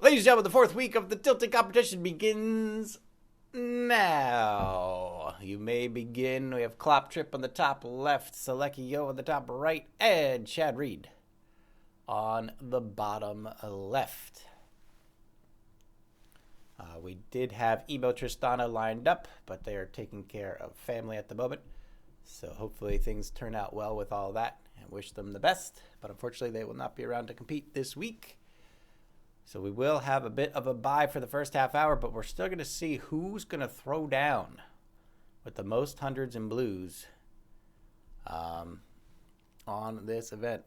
Ladies and gentlemen, the fourth week of the tilting competition begins now. You may begin. We have Kloptrip on the top left, SalekiJo on the top right, and Chad Reed on the bottom left. We did have EmoTristana lined up, but they are taking care of family at the moment. So hopefully things turn out well with all that, and wish them the best. But unfortunately, they will not be around to compete this week. So we will have a bit of a bye for the first half hour, but we're still going to see who's going to throw down with the most hundreds and blues on this event.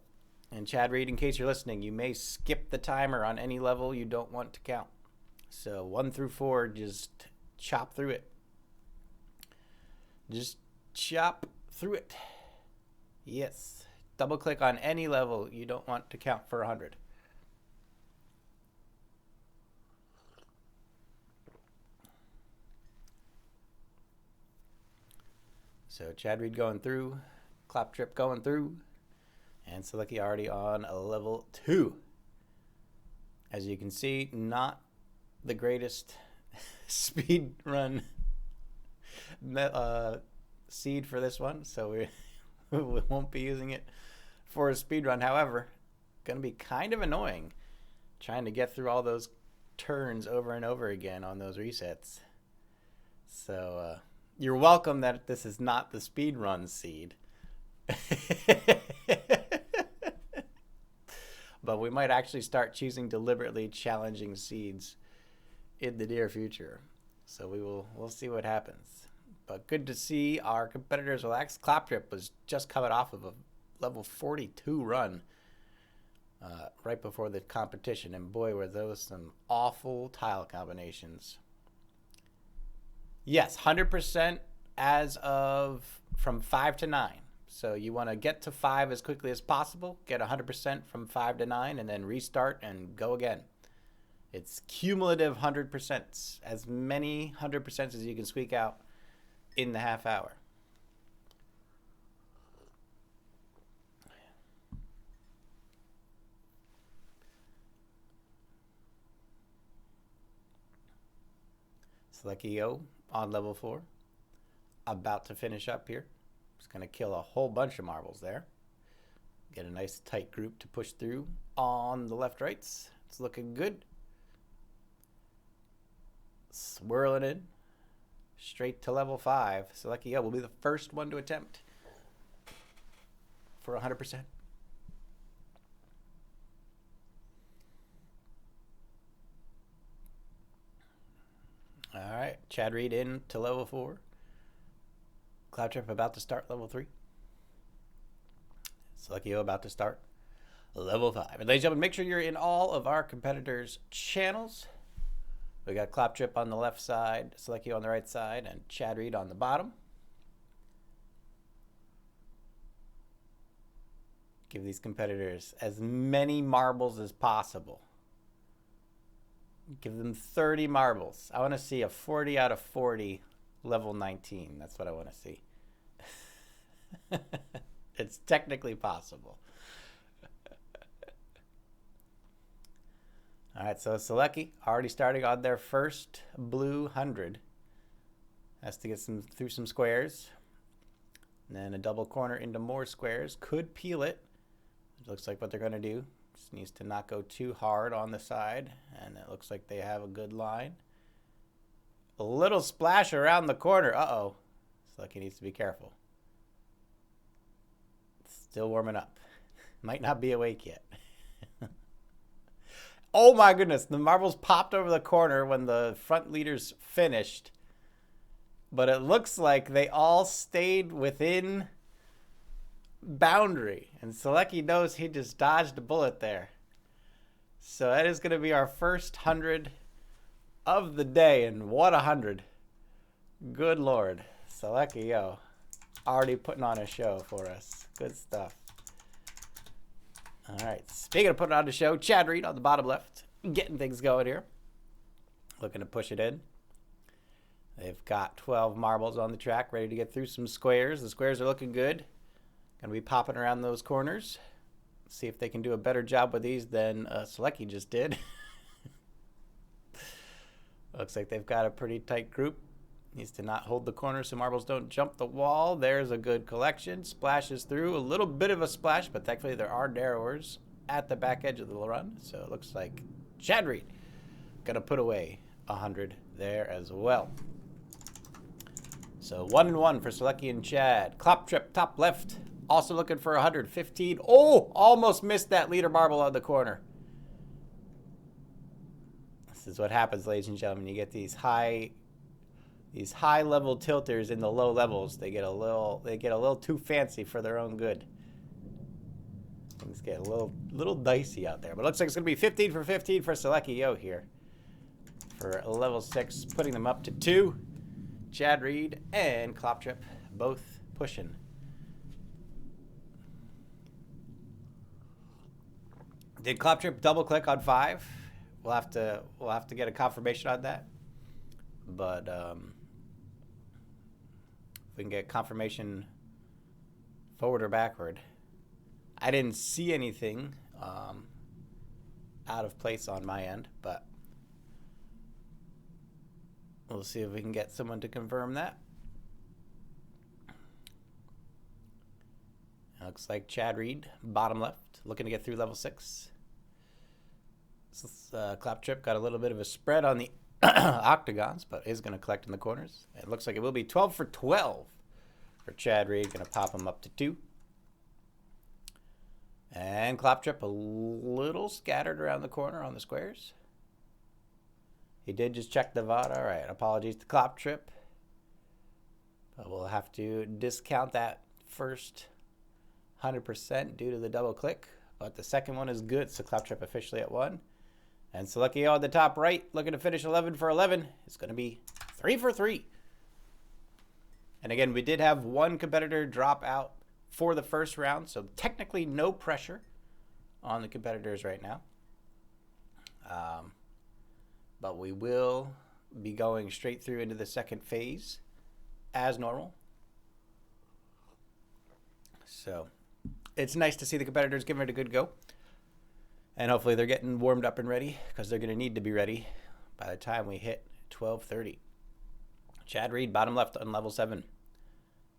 And Chad Reed, in case you're listening, you may skip the timer on any level you don't want to count. So 1 through 4, just chop through it. Just chop through it. Yes. Double click on any level you don't want to count for 100. So Chad Reed going through, Kloptrip going through, and Seleki already on a level 2. As you can see, not the greatest speed run seed for this one, so we won't be using it for a speed run. However, going to be kind of annoying trying to get through all those turns over and over again on those resets. So you're welcome that this is not the speed run seed. But we might actually start choosing deliberately challenging seeds in the near future. So we'll see what happens. But good to see our competitors relax. Kloptrip was just coming off of a level 42 run right before the competition, and boy, were those some awful tile combinations. Yes, 100% as of from 5 to 9. So you want to get to 5 as quickly as possible, get 100% from 5 to 9, and then restart and go again. It's cumulative 100%, as many 100% as you can squeak out in the half hour. SalekiJo on level 4, about to finish up here. Just going to kill a whole bunch of marbles there. Get a nice tight group to push through on the left rights. It's looking good. Swirling in straight to level 5. SalekiJo will be the first one to attempt for 100%. All right, Chad Reed in to level 4. Kloptrip about to start level 3. SalekiJo about to start level 5. And ladies and gentlemen, make sure you're in all of our competitors' channels. We got Kloptrip on the left side, SalekiJo on the right side, and Chad Reed on the bottom. Give these competitors as many marbles as possible. Give them 30 marbles. I want to see a 40 out of 40 level 19. That's what I want to see. It's technically possible. All right, so Seleki already starting on their first blue 100. Has to get through some squares. And then a double corner into more squares. Could peel it. It looks like what they're going to do. Just needs to not go too hard on the side. And it looks like they have a good line. A little splash around the corner. Uh-oh. Seleki needs to be careful. Still warming up. Might not be awake yet. Oh my goodness, the marbles popped over the corner when the front leaders finished. But it looks like they all stayed within boundary. And Seleki knows he just dodged a bullet there. So that is going to be our first 100 of the day. And what 100. Good Lord. SalekiJo already putting on a show for us. Good stuff. All right, speaking of putting on the show, Chad Reed on the bottom left, getting things going here. Looking to push it in. They've got 12 marbles on the track, ready to get through some squares. The squares are looking good. Going to be popping around those corners. See if they can do a better job with these than Seleki just did. Looks like they've got a pretty tight group. Needs to not hold the corner so marbles don't jump the wall. There's a good collection. Splashes through. A little bit of a splash, but thankfully there are narrowers at the back edge of the run. So it looks like Chad Reed going to put away 100 there as well. So 1-1 for Seleki and Chad. Kloptrip, top left. Also looking for 115. Oh, almost missed that leader marble on the corner. This is what happens, ladies and gentlemen. You get these high level tilters in the low levels. They get a little too fancy for their own good. Things get a little dicey out there. But it looks like it's going to be 15 for 15 for SalekiJo here. For level 6, putting them up to 2. Chad Reed and Kloptrip both pushing. Did Kloptrip double click on 5? We'll have to get a confirmation on that. But if we can get confirmation forward or backward. I didn't see anything out of place on my end, but we'll see if we can get someone to confirm that. It looks like Chad Reed, bottom left, looking to get through level 6. Kloptrip got a little bit of a spread on the octagons, but is going to collect in the corners. It looks like it will be 12 for 12 for Chad Reed. Going to pop him up to 2. And Kloptrip a little scattered around the corner on the squares. He did just check the VOD. All right, apologies to Kloptrip. But we'll have to discount that first 100% due to the double click. But the second one is good, so Kloptrip officially at 1. And SalekiJo on the top right, looking to finish 11 for 11. It's going to be 3 for 3. And again, we did have one competitor drop out for the first round, so technically no pressure on the competitors right now. But we will be going straight through into the second phase as normal. So it's nice to see the competitors giving it a good go. And hopefully they're getting warmed up and ready, because they're going to need to be ready by the time we hit 12:30. Chad Reed, bottom left on level 7.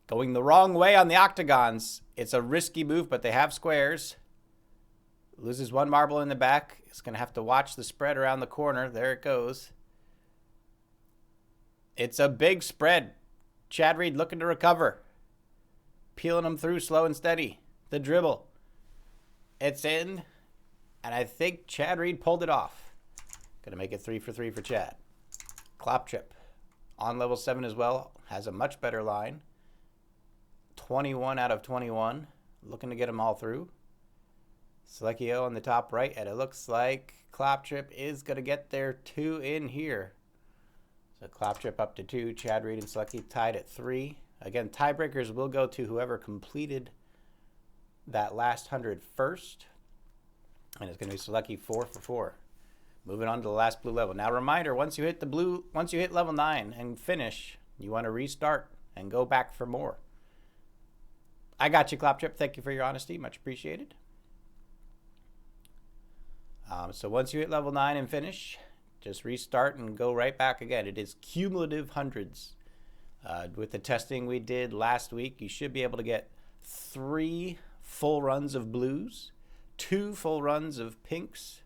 Going the wrong way on the octagons. It's a risky move, but they have squares. Loses one marble in the back. It's going to have to watch the spread around the corner. There it goes. It's a big spread. Chad Reed looking to recover. Peeling them through slow and steady. The dribble. It's in. And I think Chad Reed pulled it off. Going to make it 3 for 3 for Chad. Kloptrip on level 7 as well. Has a much better line. 21 out of 21. Looking to get them all through. SalekiJo on the top right. And it looks like Kloptrip is going to get their 2 in here. So Kloptrip up to 2. Chad Reed and Seleki tied at 3. Again, tiebreakers will go to whoever completed that last 100 first. And it's going to be Seleki 4 for 4. Moving on to the last blue level. Now, reminder, once you hit level 9 and finish, you want to restart and go back for more. I got you, Kloptrip. Thank you for your honesty. Much appreciated. So once you hit level 9 and finish, just restart and go right back again. It is cumulative hundreds. With the testing we did last week, you should be able to get 3 full runs of blues, 2 full runs of pinks,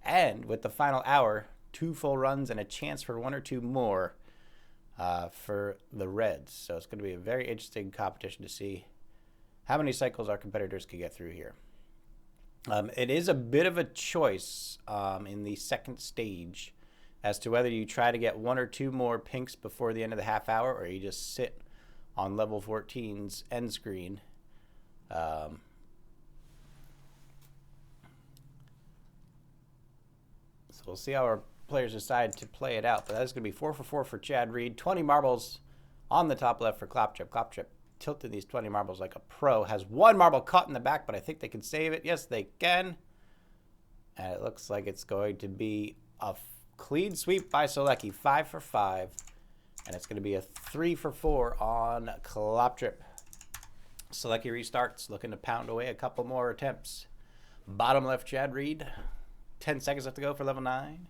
and with the final hour, 2 full runs and a chance for 1 or 2 more for the reds. So it's going to be a very interesting competition to see how many cycles our competitors can get through here. It is a bit of a choice in the second stage as to whether you try to get 1 or 2 more pinks before the end of the half hour, or you just sit on level 14's end screen. So we'll see how our players decide to play it out. But that's going to be 4 for 4 for Chad Reed. 20 marbles on the top left for Kloptrip. Kloptrip tilted these 20 marbles like a pro. Has 1 marble caught in the back, but I think they can save it. Yes, they can. And it looks like it's going to be a clean sweep by Seleki. 5 for 5. And it's going to be a 3 for 4 on Kloptrip. Seleki restarts, looking to pound away a couple more attempts. Bottom left, Chad Reed. 10 seconds left to go for level 9.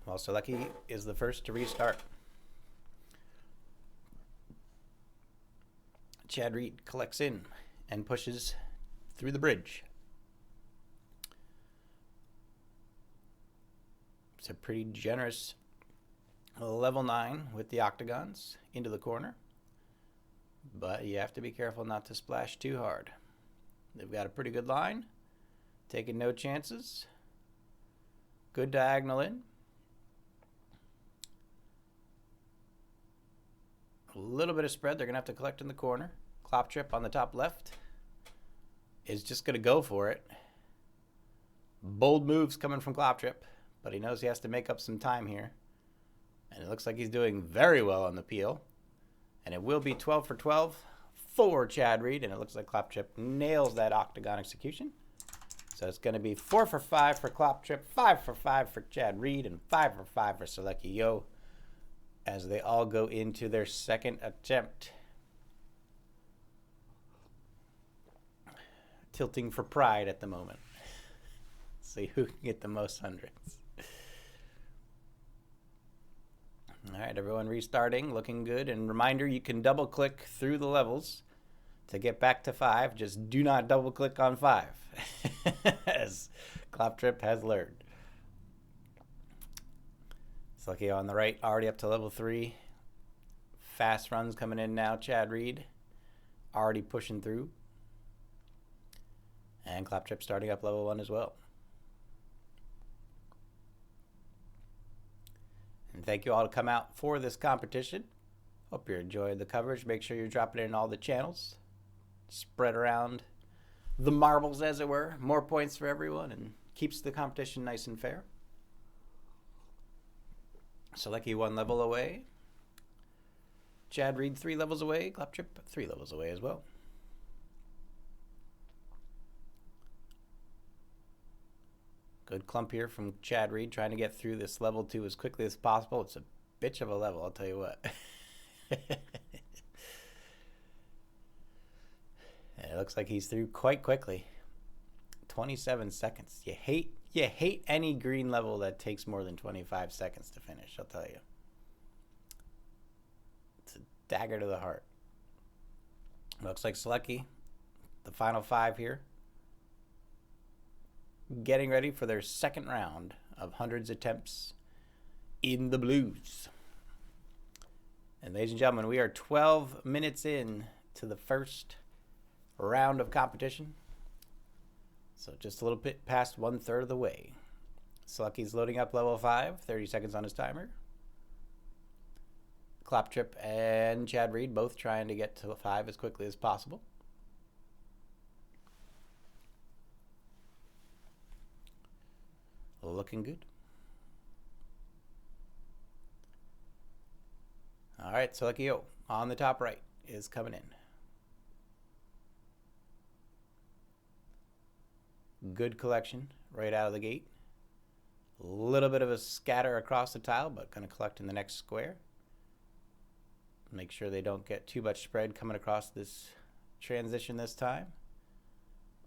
Well, Seleki is the first to restart. Chad Reed collects in and pushes through the bridge. It's a pretty generous level 9 with the octagons into the corner. But you have to be careful not to splash too hard. They've got a pretty good line. Taking no chances. Good diagonal in. A little bit of spread. They're going to have to collect in the corner. Kloptrip on the top left is just going to go for it. Bold moves coming from Kloptrip, but he knows he has to make up some time here. And it looks like he's doing very well on the peel. And it will be 12 for 12 for Chad Reed, and it looks like Kloptrip nails that octagon execution. So it's going to be 4 for 5 for Kloptrip, 5 for 5 for Chad Reed, and 5 for 5 for SalekiJo as they all go into their second attempt. Tilting for pride at the moment. See who can get the most hundreds. All right, everyone restarting, looking good. And reminder, you can double click through the levels to get back to 5. Just do not double click on 5, as Kloptrip has learned. SalekiJo on the right, already up to level 3. Fast runs coming in now. Chad Reed already pushing through. And Kloptrip starting up level 1 as well. And thank you all to come out for this competition. Hope you enjoyed the coverage. Make sure you're dropping in all the channels. Spread around the marbles, as it were. More points for everyone and keeps the competition nice and fair. Seleki 1 level away. Chad Reed 3 levels away. Kloptrip 3 levels away as well. Good clump here from Chad Reed, trying to get through this level 2 as quickly as possible. It's a bitch of a level, I'll tell you what. And it looks like he's through quite quickly. 27 seconds. You hate any green level that takes more than 25 seconds to finish, I'll tell you. It's a dagger to the heart. Looks like Seleki, the final 5 here, getting ready for their second round of hundreds attempts in the blues. And ladies and gentlemen, we are 12 minutes in to the first round of competition. So just a little bit past 1/3 of the way. Seleki's loading up level 5, 30 seconds on his timer. Kloptrip and Chad Reed both trying to get to 5 as quickly as possible. Looking good. All right, SalekiJo on the top right is coming in. Good collection right out of the gate. A little bit of a scatter across the tile, but going to collect in the next square. Make sure they don't get too much spread coming across this transition this time.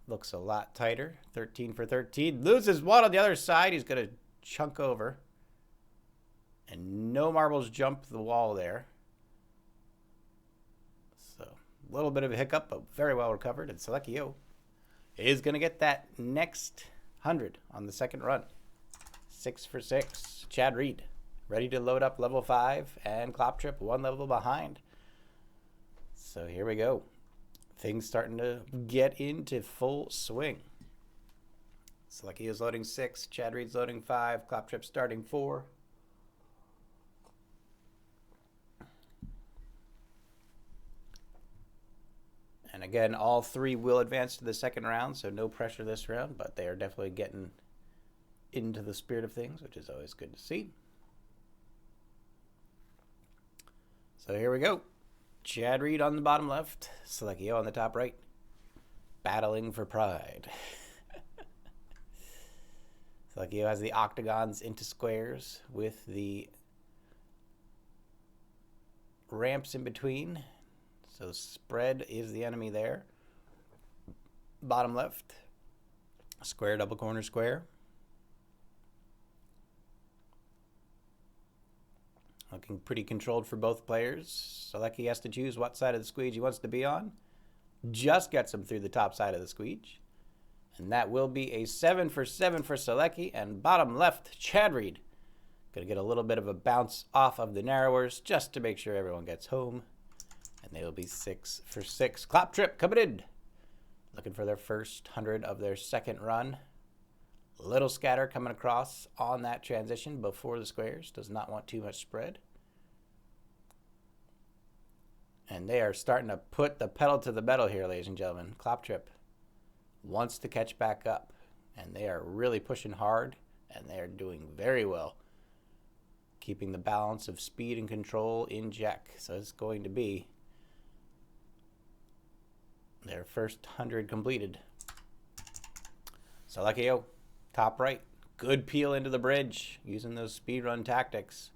Looks a lot tighter. 13 for 13. Loses one on the other side. He's going to chunk over. And no marbles jump the wall there. So a little bit of a hiccup, but very well recovered. And SalekiJo is going to get that next 100 on the second run. 6 for 6. Chad Reed ready to load up level 5. And Kloptrip 1 level behind. So here we go. Things starting to get into full swing. SalekiJo is loading 6. Chad Reed's loading 5. Kloptrip starting 4. And again, all 3 will advance to the second round, so no pressure this round, but they are definitely getting into the spirit of things, which is always good to see. So here we go. Chad Reed on the bottom left, SalekiJo on the top right, battling for pride. SalekiJo has the octagons into squares with the ramps in between. So spread is the enemy there. Bottom left, square, double corner, square. Looking pretty controlled for both players. Seleki has to choose what side of the squeege he wants to be on. Just gets him through the top side of the squeege. And that will be a 7 for 7 for Seleki. And bottom left, Chad Reed. Going to get a little bit of a bounce off of the narrowers just to make sure everyone gets home. And they will be 6 for 6. Kloptrip coming in. Looking for their first 100 of their second run. Little scatter coming across on that transition before the squares. Does not want too much spread. And they are starting to put the pedal to the metal here, ladies and gentlemen. Kloptrip wants to catch back up. And they are really pushing hard. And they are doing very well. Keeping the balance of speed and control in check. So it's going to be their first 100 completed. SalekiJo, top right. Good peel into the bridge using those speed run tactics.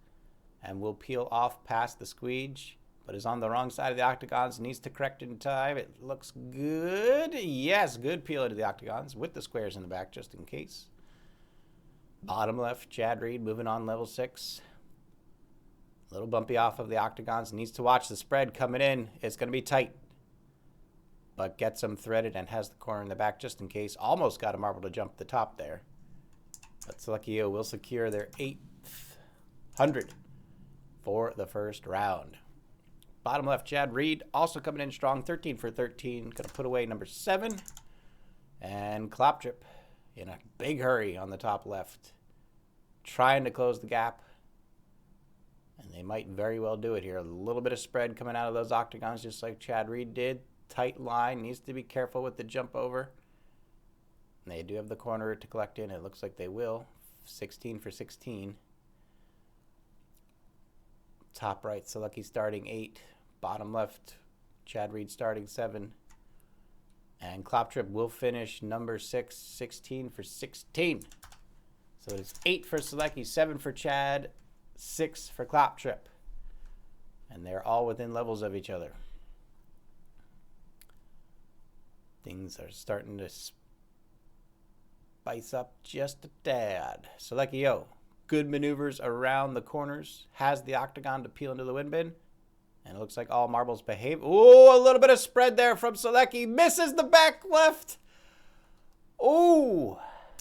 And will peel off past the squeege, but is on the wrong side of the octagons. Needs to correct in time. It looks good. Yes, good peel into the octagons with the squares in the back just in case. Bottom left, Chad Reed moving on level 6. A little bumpy off of the octagons. Needs to watch the spread coming in. It's going to be tight. But gets them threaded and has the corner in the back just in case. Almost got a marble to jump the top there. But SalekiJo will secure their 8th 100 for the first round. Bottom left, Chad Reed also coming in strong. 13 for 13. Going to put away number 7. And Kloptrip in a big hurry on the top left. Trying to close the gap. And they might very well do it here. A little bit of spread coming out of those octagons just like Chad Reed did. Tight line. Needs to be careful with the jump over. And they do have the corner to collect in. It looks like they will. 16 for 16. Top right, Seleki starting 8. Bottom left, Chad Reed starting 7. And Kloptrip will finish number 6, 16 for 16. So it's 8 for Seleki, 7 for Chad, 6 for Kloptrip. And they're all within levels of each other. Things are starting to spice up just a tad. SalekiJo, good maneuvers around the corners. Has the octagon to peel into the wind bin. And it looks like all marbles behave. Ooh, a little bit of spread there from Seleki. Misses the back left. Ooh,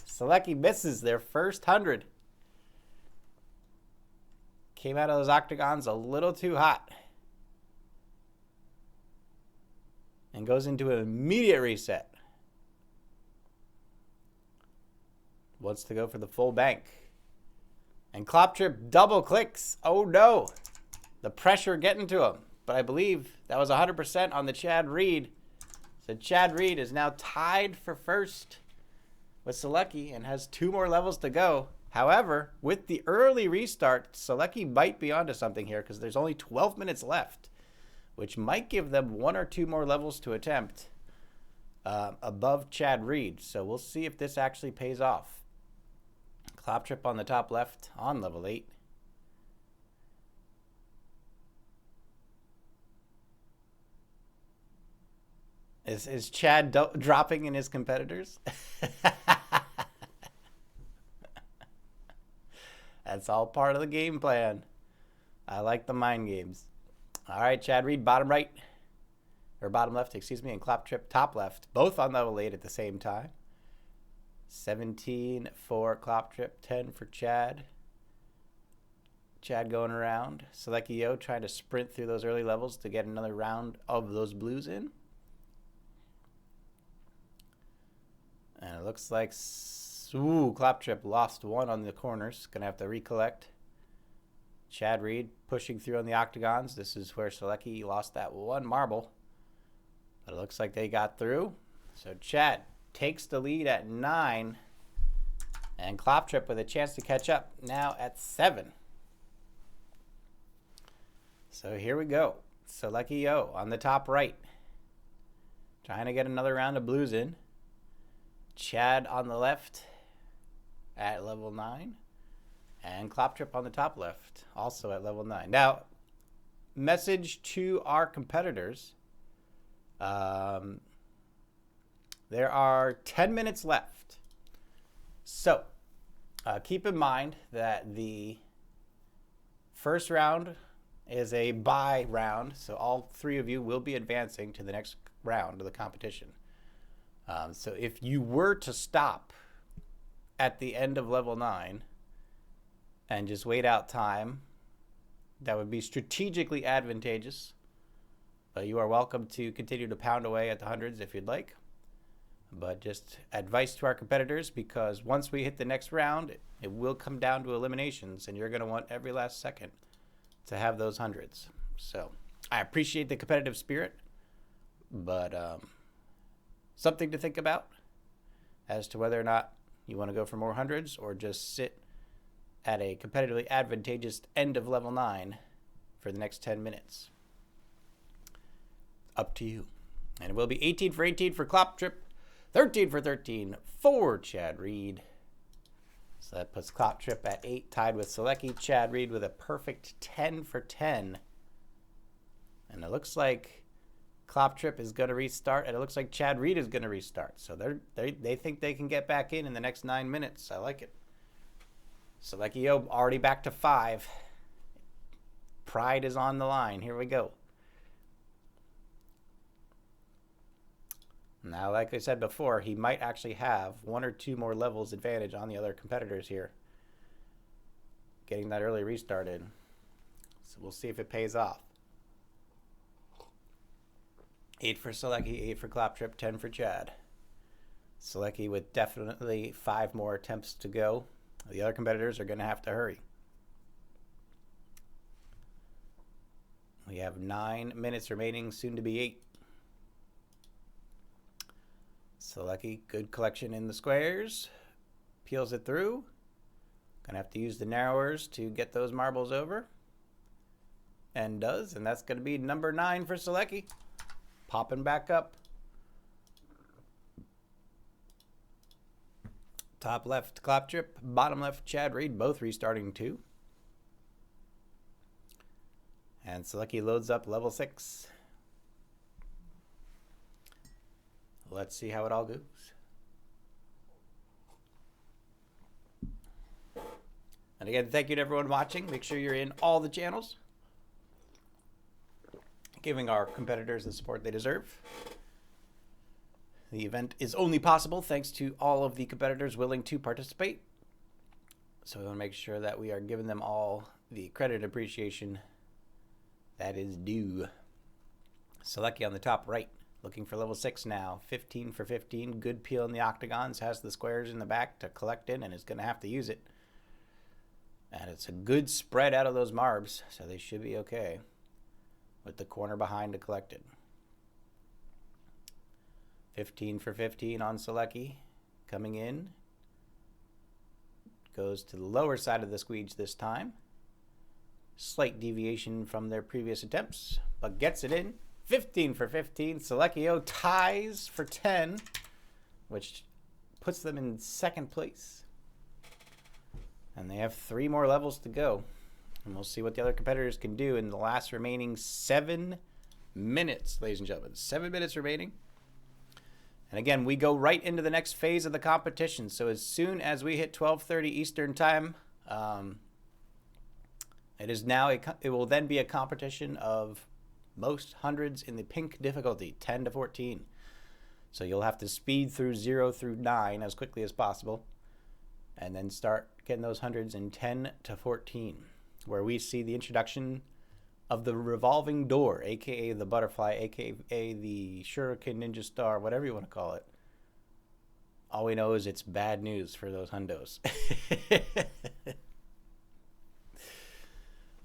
Seleki misses their first 100. Came out of those octagons a little too hot. And goes into an immediate reset. Wants to go for the full bank. And Kloptrip double clicks. Oh no. The pressure getting to him. But I believe that was 100% on the Chad Reed. So Chad Reed is now tied for first with Seleki and has 2 more levels to go. However, with the early restart, Seleki might be onto something here because there's only 12 minutes left, which might give them 1 or 2 more levels to attempt above Chad Reed. So we'll see if this actually pays off. Kloptrip on the top left on level 8. Is Chad dropping in his competitors? That's all part of the game plan. I like the mind games. All right, Chad Reed, bottom right. Or bottom left, excuse me, and Kloptrip, top left. Both on level 8 at the same time. 17 for Kloptrip, 10 for Chad. Chad going around. SalekiJo trying to sprint through those early levels to get another round of those blues in. And it looks like, ooh, Kloptrip lost 1 on the corners. Going to have to recollect. Chad Reed pushing through on the octagons. This is where Seleki lost that 1 marble. But it looks like they got through. So Chad takes the lead at 9. And Kloptrip with a chance to catch up now at 7. So here we go. SalekiJo on the top right. Trying to get another round of blues in. Chad on the left at level 9. And Kloptrip on the top left, also at level 9. Now, message to our competitors. There are 10 minutes left. So, keep in mind that the first round is a bye round, so all three of you will be advancing to the next round of the competition. So if you were to stop at the end of level 9 and just wait out time, that would be strategically advantageous. But you are welcome to continue to pound away at the hundreds if you'd like. But just advice to our competitors, because once we hit the next round, it will come down to eliminations, and you're going to want every last second to have those hundreds. So I appreciate the competitive spirit, but something to think about as to whether or not you want to go for more hundreds or just sit at a competitively advantageous end of level 9 for the next 10 minutes. Up to you. And it will be 18 for 18 for Kloptrip, 13 for 13 for Chad Reed. So that puts Kloptrip at 8, tied with Seleki. Chad Reed with a perfect 10 for 10. And it looks like Kloptrip is going to restart, and it looks like Chad Reed is going to restart. So they think they can get back in the next 9 minutes. I like it. SalekiJo already back to 5. Pride is on the line. Here we go. Now, like I said before, he might actually have 1 or 2 more levels advantage on the other competitors here, getting that early restarted. So we'll see if it pays off. 8 for Seleki, 8 for Kloptrip, 10 for Chad. Seleki with definitely 5 more attempts to go. The other competitors are going to have to hurry. We have 9 minutes remaining, soon to be 8. Seleki, good collection in the squares. Peels it through. Gonna have to use the narrowers to get those marbles over. And does, and that's gonna be number 9 for Seleki. Popping back up. Top left, Kloptrip. Bottom left, Chad Reed, both restarting 2. And Seleki loads up level 6. Let's see how it all goes. And again, thank you to everyone watching. Make sure you're in all the channels, giving our competitors the support they deserve. The event is only possible thanks to all of the competitors willing to participate. So we want to make sure that we are giving them all the credit and appreciation that is due. Seleki on the top right. Looking for level 6 now. 15 for 15. Good peel in the octagons. Has the squares in the back to collect in and is going to have to use it. And it's a good spread out of those marbs, so they should be okay with the corner behind to collect it. 15 for 15 on Seleki. Coming in. Goes to the lower side of the squeege this time. Slight deviation from their previous attempts, but gets it in. 15 for 15. SalekiJo ties for 10, which puts them in 2nd place. And they have 3 more levels to go. And we'll see what the other competitors can do in the last remaining 7 minutes, ladies and gentlemen. 7 minutes remaining. And again, we go right into the next phase of the competition. So as soon as we hit 12:30 Eastern Time, it will then be a competition of most hundreds in the pink difficulty, 10 to 14. So you'll have to speed through 0 through 9 as quickly as possible, and then start getting those hundreds in 10 to 14, where we see the introduction of the revolving door, aka the butterfly, aka the shuriken ninja star, whatever you want to call it. All we know is it's bad news for those hundos.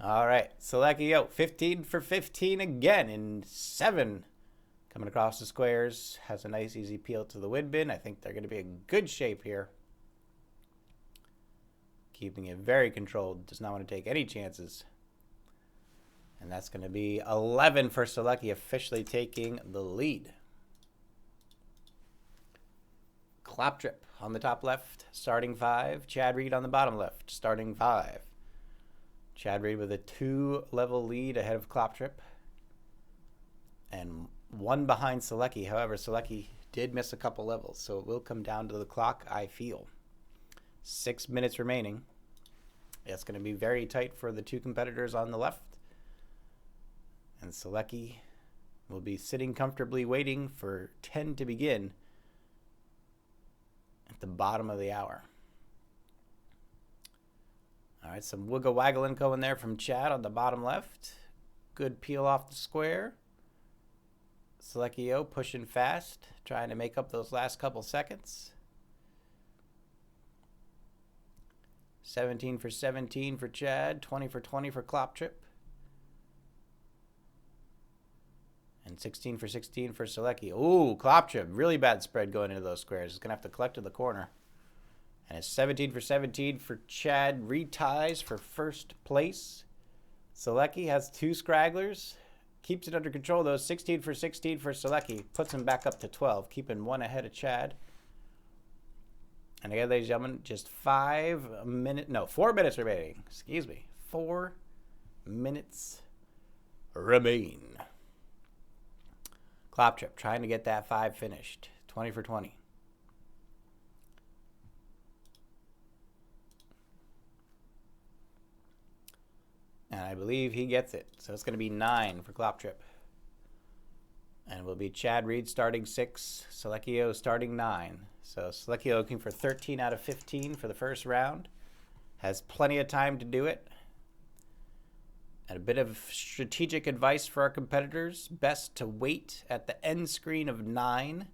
All right, SalekiJo, 15 for 15 again in 7. Coming across the squares, has a nice easy peel to the wind bin. I think they're going to be in good shape here. Keeping it very controlled, does not want to take any chances. And that's going to be 11 for Seleki, officially taking the lead. Kloptrip on the top left, starting 5. Chad Reed on the bottom left, starting 5. Chad Reed with a 2-level lead ahead of Kloptrip. And 1 behind Seleki. However, Seleki did miss a couple levels, so it will come down to the clock, I feel. 6 minutes remaining. It's going to be very tight for the two competitors on the left. And Saleki will be sitting comfortably waiting for 10 to begin at the bottom of the hour. All right, some wiggle waggling going there from Chad on the bottom left. Good peel off the square. SalekiJo pushing fast, trying to make up those last couple seconds. 17 for 17 for Chad, 20 for 20 for Kloptrip. And 16 for 16 for Saleki. Ooh, Kloptrip, really bad spread going into those squares. He's going to have to collect to the corner. And it's 17 for 17 for Chad. Reties for first place. Saleki has two scragglers. Keeps it under control, though. 16 for 16 for Saleki. Puts him back up to 12, keeping one ahead of Chad. And again, ladies and gentlemen, just 4 minutes remaining. Excuse me. 4 minutes remain. Kloptrip trying to get that 5 finished. 20 for 20. And I believe he gets it. So it's going to be 9 for Kloptrip. And it will be Chad Reed starting 6, SalekiJo starting 9. So SalekiJo looking for 13 out of 15 for the first round. Has plenty of time to do it. And a bit of strategic advice for our competitors. Best to wait at the end screen of 9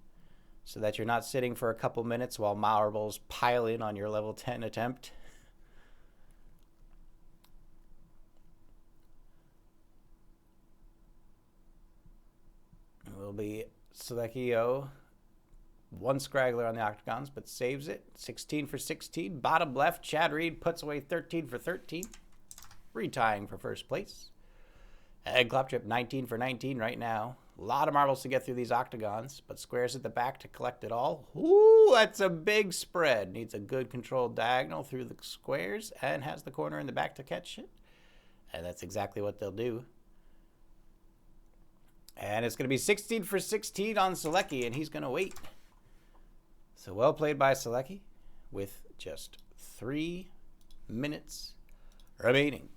so that you're not sitting for a couple minutes while marbles pile in on your level 10 attempt. It will be SalekiJo. 1 scraggler on the octagons, but saves it. 16 for 16. Bottom left, Chad Reed puts away 13 for 13. Retying for first place. And Kloptrip 19 for 19 right now. A lot of marbles to get through these octagons, but squares at the back to collect it all. Ooh, that's a big spread. Needs a good controlled diagonal through the squares and has the corner in the back to catch it. And that's exactly what they'll do. And it's going to be 16 for 16 on Saleki, and he's going to wait. So well played by Saleki with just 3 minutes remaining.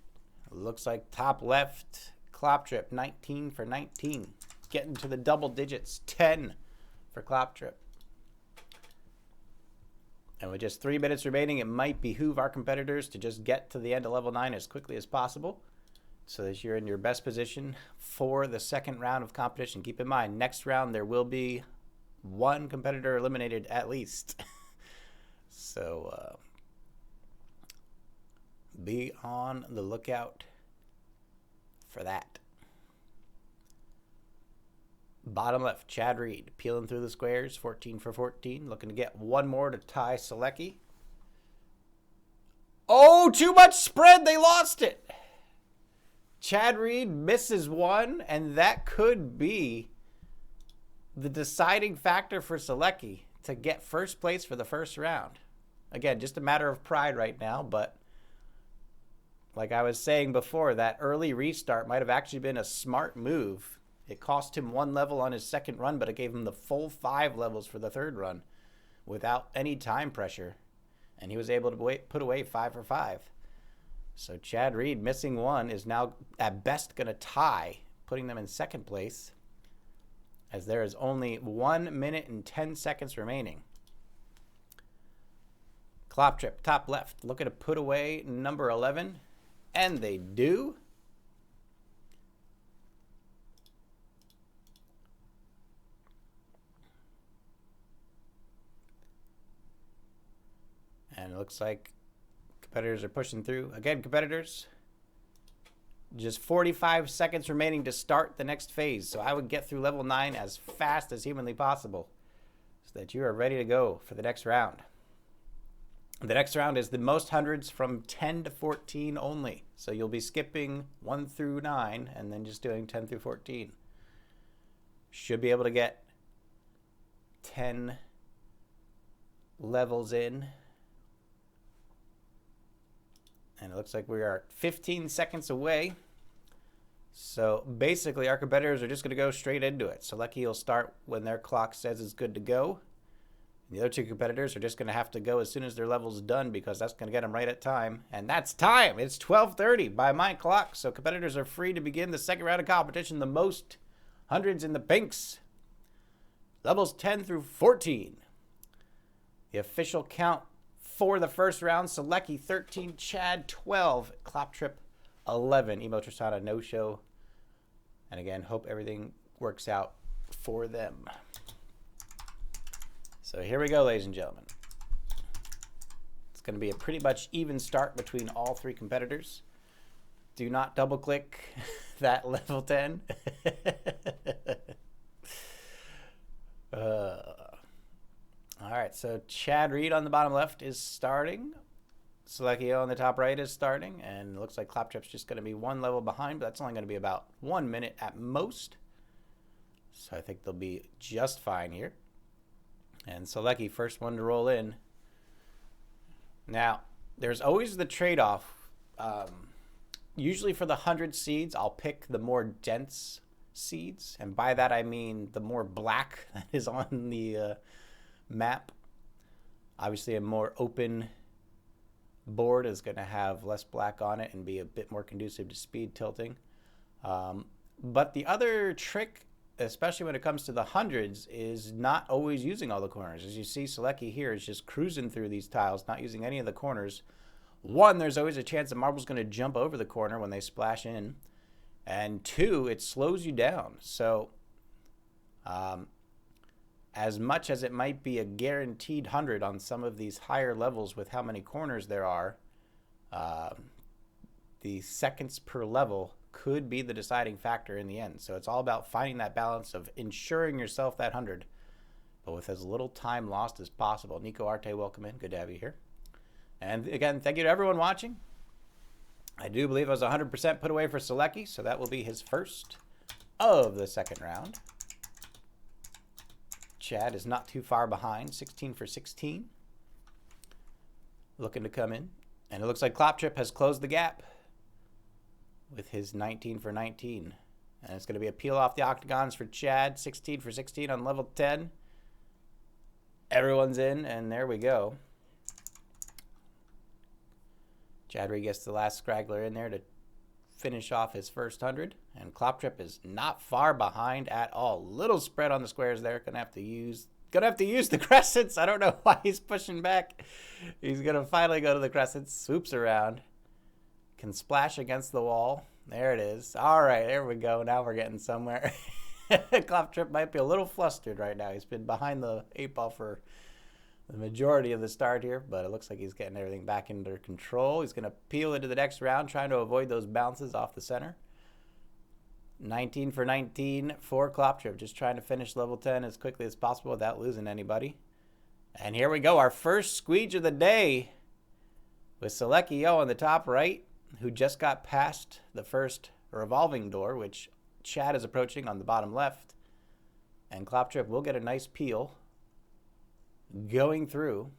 Looks like top left, Kloptrip, 19 for 19. Getting to the double digits, 10 for Kloptrip. And with just 3 minutes remaining, it might behoove our competitors to just get to the end of level 9 as quickly as possible so that you're in your best position for the second round of competition. Keep in mind, next round there will be 1 competitor eliminated at least. So be on the lookout for that. Bottom left, Chad Reed peeling through the squares, 14 for 14, looking to get 1 more to tie Saleki. Oh, too much spread. They lost it. Chad Reed misses 1, and that could be the deciding factor for Saleki to get first place for the first round. Again, just a matter of pride right now, but like I was saying before, that early restart might have actually been a smart move. It cost him 1 level on his second run, but it gave him the full 5 levels for the third run without any time pressure. And he was able to put away 5 for 5. So Chad Reed missing 1 is now at best going to tie, putting them in second place, as there is only 1 minute and 10 seconds remaining. Kloptrip, top left, looking to put away number 11, and they do. And it looks like competitors are pushing through. Again, competitors, just 45 seconds remaining to start the next phase. So I would get through level 9 as fast as humanly possible so that you are ready to go for the next round. The next round is the most hundreds from 10 to 14 only. So you'll be skipping 1 through 9 and then just doing 10 through 14. Should be able to get 10 levels in. And it looks like we are 15 seconds away. So basically, our competitors are just going to go straight into it. Saleki will start when their clock says it's good to go. The other two competitors are just going to have to go as soon as their level's done because that's going to get them right at time. And that's time. It's 12:30 by my clock. So competitors are free to begin the second round of competition. The most hundreds in the pinks. Levels 10 through 14. The official count for the first round. Seleki 13, Chad 12, Kloptrip 11. EmoTristana no-show. And again, hope everything works out for them. So here we go, ladies and gentlemen. It's going to be a pretty much even start between all three competitors. Do not double click that level 10. All right, so Chad Reed on the bottom left is starting. SalekiJo on the top right is starting. And it looks like Kloptrip's just going to be one level behind, but that's only going to be about 1 minute at most. So I think they'll be just fine here. And Seleki, first one to roll in. Now, there's always the trade-off. Usually for the 100 seeds, I'll pick the more dense seeds. And by that, I mean the more black that is on the map. Obviously, a more open board is going to have less black on it and be a bit more conducive to speed tilting. But the other trick, especially when it comes to the hundreds, is not always using all the corners. As you see, Seleki here is just cruising through these tiles, not using any of the corners. One, there's always a chance the marble's going to jump over the corner when they splash in. And two, it slows you down. So as much as it might be a guaranteed 100 on some of these higher levels with how many corners there are, the seconds per level could be the deciding factor in the end. So it's all about finding that balance of ensuring yourself that 100, but with as little time lost as possible. Nico Arte, welcome in. Good to have you here. And again, thank you to everyone watching. I do believe I was 100% put away for Seleki, so that will be his first of the second round. Chad is not too far behind, 16 for 16. Looking to come in. And it looks like Kloptrip has closed the gap with his 19 for 19. And it's going to be a peel off the octagons for Chad, 16 for 16 on level 10. Everyone's in, and there we go. Chad Reed gets the last scraggler in there to finish off his first 100. And Kloptrip is not far behind at all. Little spread on the squares there. Gonna have to use the crescents. I don't know why he's pushing back. He's gonna finally go to the crescents. Swoops around. Can splash against the wall. There it is. All right, there we go. Now we're getting somewhere. Kloptrip might be a little flustered right now. He's been behind the 8-ball for the majority of the start here, but it looks like he's getting everything back under control. He's going to peel into the next round, trying to avoid those bounces off the center. 19 for 19 for Kloptrip, just trying to finish level 10 as quickly as possible without losing anybody. And here we go, our first squeege of the day with SalekiJo on the top right, who just got past the first revolving door, which Chad is approaching on the bottom left. And Kloptrip will get a nice peel going through.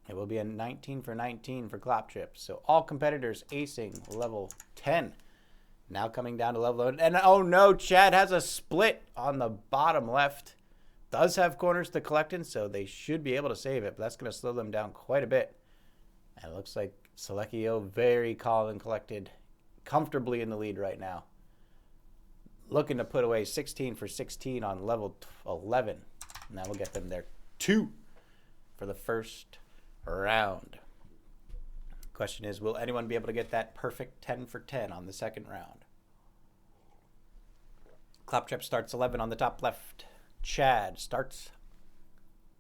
It will be a 19 for 19 for Kloptrip. So all competitors acing level 10. Now coming down to level 11. And oh no, Chad has a split on the bottom left. Does have corners to collect in, so they should be able to save it, but that's going to slow them down quite a bit. And it looks like SalekiJo very calm and collected, comfortably in the lead right now. Looking to put away 16 for 16 on level 11. And that will get them their 2 for the first round. Question is, will anyone be able to get that perfect 10 for 10 on the second round? Kloptrip starts 11 on the top left. Chad starts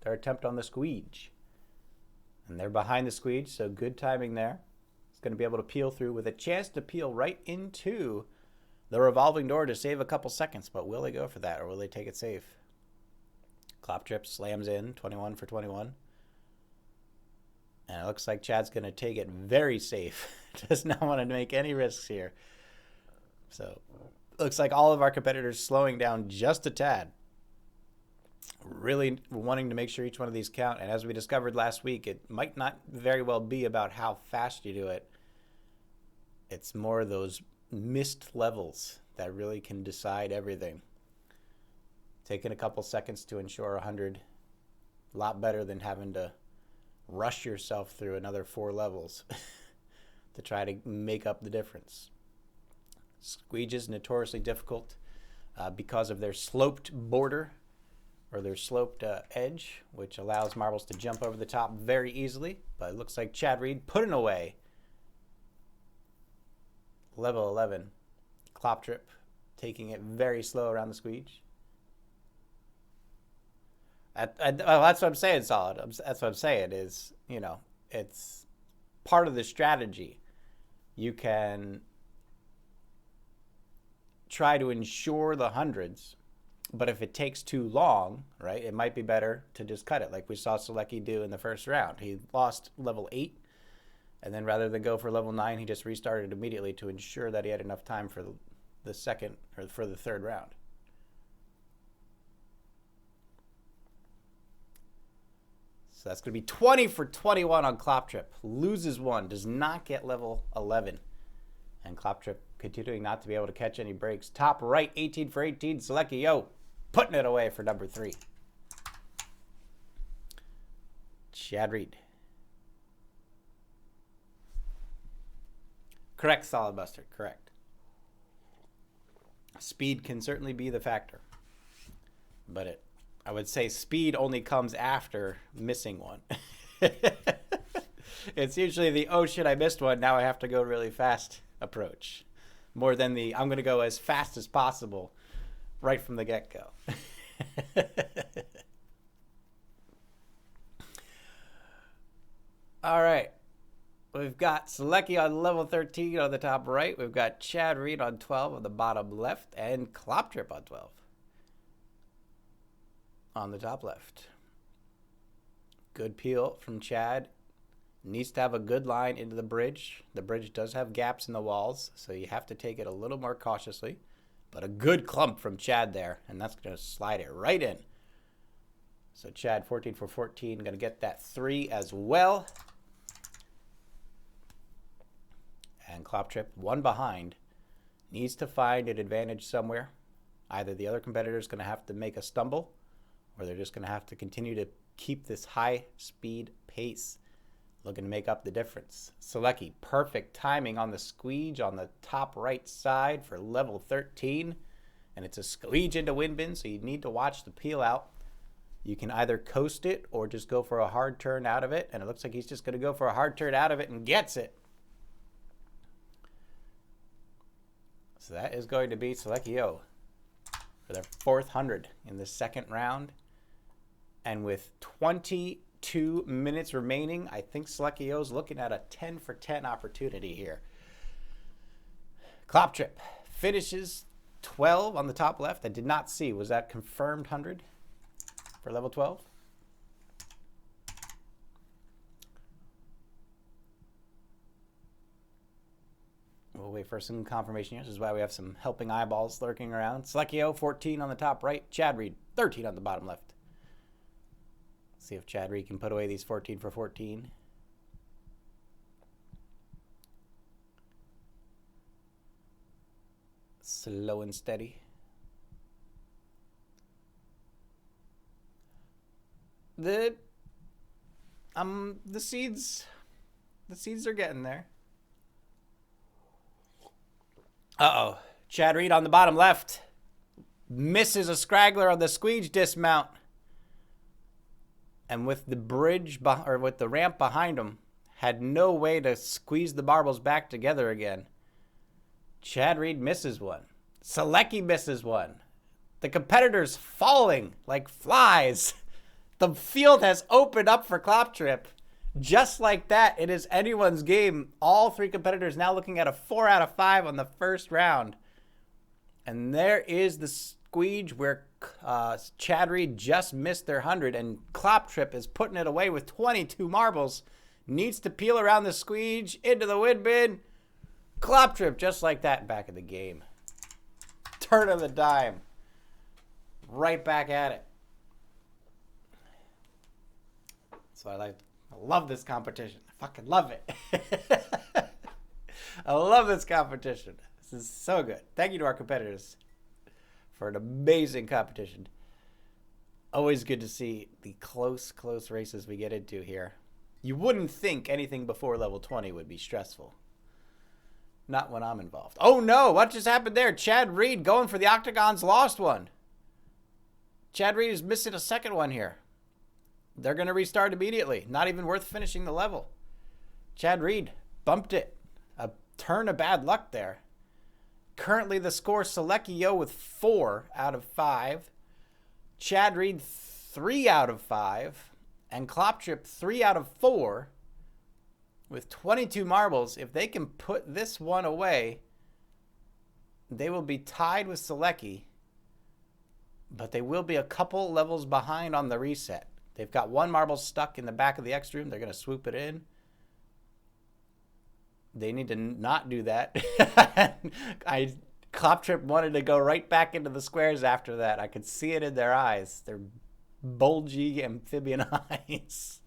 their attempt on the squeege. And they're behind the squeege, so good timing there. It's going to be able to peel through with a chance to peel right into the revolving door to save a couple seconds. But will they go for that, or will they take it safe? Kloptrip slams in, 21 for 21. And it looks like Chad's going to take it very safe. Does not want to make any risks here. So looks like all of our competitors slowing down just a tad. Really wanting to make sure each one of these count. And as we discovered last week, it might not very well be about how fast you do it. It's more those missed levels that really can decide everything. Taking a couple seconds to ensure 100 A lot better than having to rush yourself through another 4 levels to try to make up the difference. Squeeges notoriously difficult because of their sloped border or their sloped edge, which allows marbles to jump over the top very easily. But it looks like Chad Reed putting away level 11. Kloptrip taking it very slow around the squeege. That's what I'm saying, Solid. That's what I'm saying is, you know, it's part of the strategy. You can try to ensure the hundreds, but if it takes too long, right, it might be better to just cut it like we saw Saleki do in the first round. He lost level 8, and then rather than go for level 9, he just restarted immediately to ensure that he had enough time for the second or for the third round. So that's going to be 20 for 21 on Kloptrip. Loses 1, does not get level 11. And Kloptrip continuing not to be able to catch any breaks. Top right, 18 for 18. SalekiJo putting it away for number 3. Chad Reed. Correct, Solid Buster. Correct. Speed can certainly be the factor. But I would say speed only comes after missing one. It's usually the, oh shit, I missed one, now I have to go really fast approach. More than the, I'm going to go as fast as possible right from the get-go. All right. We've got Saleki on level 13 on the top right. We've got Chad Reed on 12 on the bottom left. And Kloptrip on 12 on the top left. Good peel from Chad. Needs to have a good line into the bridge. The bridge does have gaps in the walls, so you have to take it a little more cautiously. But a good clump from Chad there, and that's going to slide it right in. So Chad, 14 for 14, going to get that 3 as well. And Kloptrip, 1 behind, needs to find an advantage somewhere. Either the other competitor is going to have to make a stumble, or they're just going to have to continue to keep this high speed pace, looking to make up the difference. Saleki, perfect timing on the squeege on the top right side for level 13. And it's a squeege into wind bin, so you need to watch the peel out. You can either coast it or just go for a hard turn out of it. And it looks like he's just going to go for a hard turn out of it and gets it. So that is going to be SalekiJo for their 4th 100 in the second round. And with 22 minutes remaining, I think SalekiJo's looking at a 10 for 10 opportunity here. Kloptrip finishes 12 on the top left. I did not see. Was that confirmed 100 for level 12? We'll wait for some confirmation here. This is why we have some helping eyeballs lurking around. SalekiJo, 14 on the top right. Chad Reed, 13 on the bottom left. See if Chad Reed can put away these 14 for 14. Slow and steady. The seeds are getting there. Uh-oh. Chad Reed on the bottom left misses a scraggler on the squeege dismount. And with the bridge, or with the ramp behind him, had no way to squeeze the marbles back together again. Chad Reed misses one. Saleki misses one. The competitors falling like flies. The field has opened up for Kloptrip. Just like that, it is anyone's game. All 3 competitors now looking at a 4 out of 5 on the first round. And there is the squeege where Chad Reed just missed their 100, and Kloptrip is putting it away with 22 marbles. Needs to peel around the squeege into the wind bin. Kloptrip, just like that, back in the game. Turn of the dime. Right back at it. So I love this competition. I fucking love it. I love this competition. This is so good. Thank you to our competitors for an amazing competition. Always good to see the close races we get into here. You wouldn't think anything before level 20 would be stressful. Not when I'm involved. Oh no, what just happened there? Chad Reed going for the octagons, lost one. Chad Reed is missing a second one here. They're going to restart immediately. Not even worth finishing the level. Chad Reed bumped it. A turn of bad luck there. Currently the score, SalekiJo with 4 out of 5. Chad Reed 3 out of 5. And Kloptrip 3 out of 4. With 22 marbles. If they can put this one away, they will be tied with Saleki. But they will be a couple levels behind on the reset. They've got one marble stuck in the back of the X room. They're going to swoop it in. They need to not do that. Kloptrip wanted to go right back into the squares after that. I could see it in their eyes. Their bulgy amphibian eyes.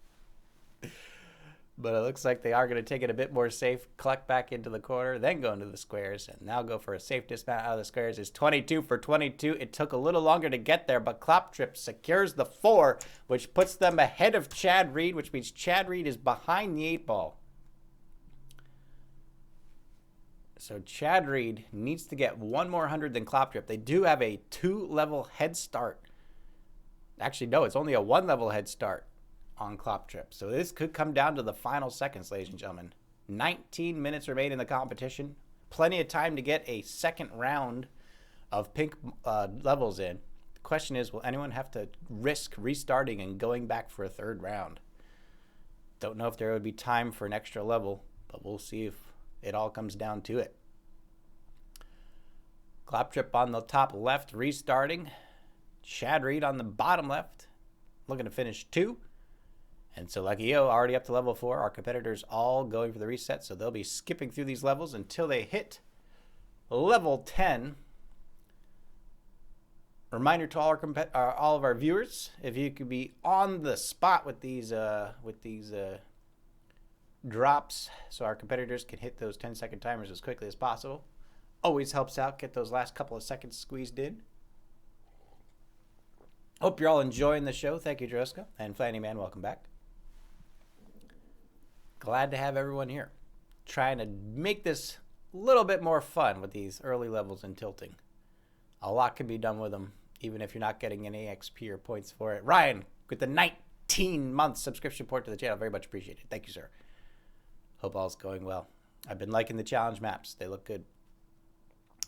But it looks like they are going to take it a bit more safe, collect back into the corner, then go into the squares, and now go for a safe dismount out of the squares. It's 22 for 22. It took a little longer to get there, but Kloptrip secures the 4, which puts them ahead of Chad Reed, which means Chad Reed is behind the 8 ball. So Chad Reed needs to get one more 100 than Kloptrip. They do have a 2-level head start. Actually, no, it's only a 1-level head start on Kloptrip. So this could come down to the final seconds, ladies and gentlemen. 19 minutes remain in the competition. Plenty of time to get a second round of pink levels in. The question is, will anyone have to risk restarting and going back for a third round? Don't know if there would be time for an extra level, but we'll see if it all comes down to it. Kloptrip on the top left restarting. Chad Reed on the bottom left looking to finish 2. And SalekiJo already up to level 4. Our competitors all going for the reset, so they'll be skipping through these levels until they hit level 10. Reminder to all of our viewers, if you could be on the spot with these drops, so our competitors can hit those 10-second timers as quickly as possible. Always helps out. Get those last couple of seconds squeezed in. Hope you're all enjoying the show. Thank you, Droska. And Flanny Man, welcome back. Glad to have everyone here. Trying to make this a little bit more fun with these early levels and tilting. A lot can be done with them, even if you're not getting any XP or points for it. Ryan, with the 19-month subscription port to the channel, very much appreciated. Thank you, sir. Hope all's going well. I've been liking the challenge maps. They look good.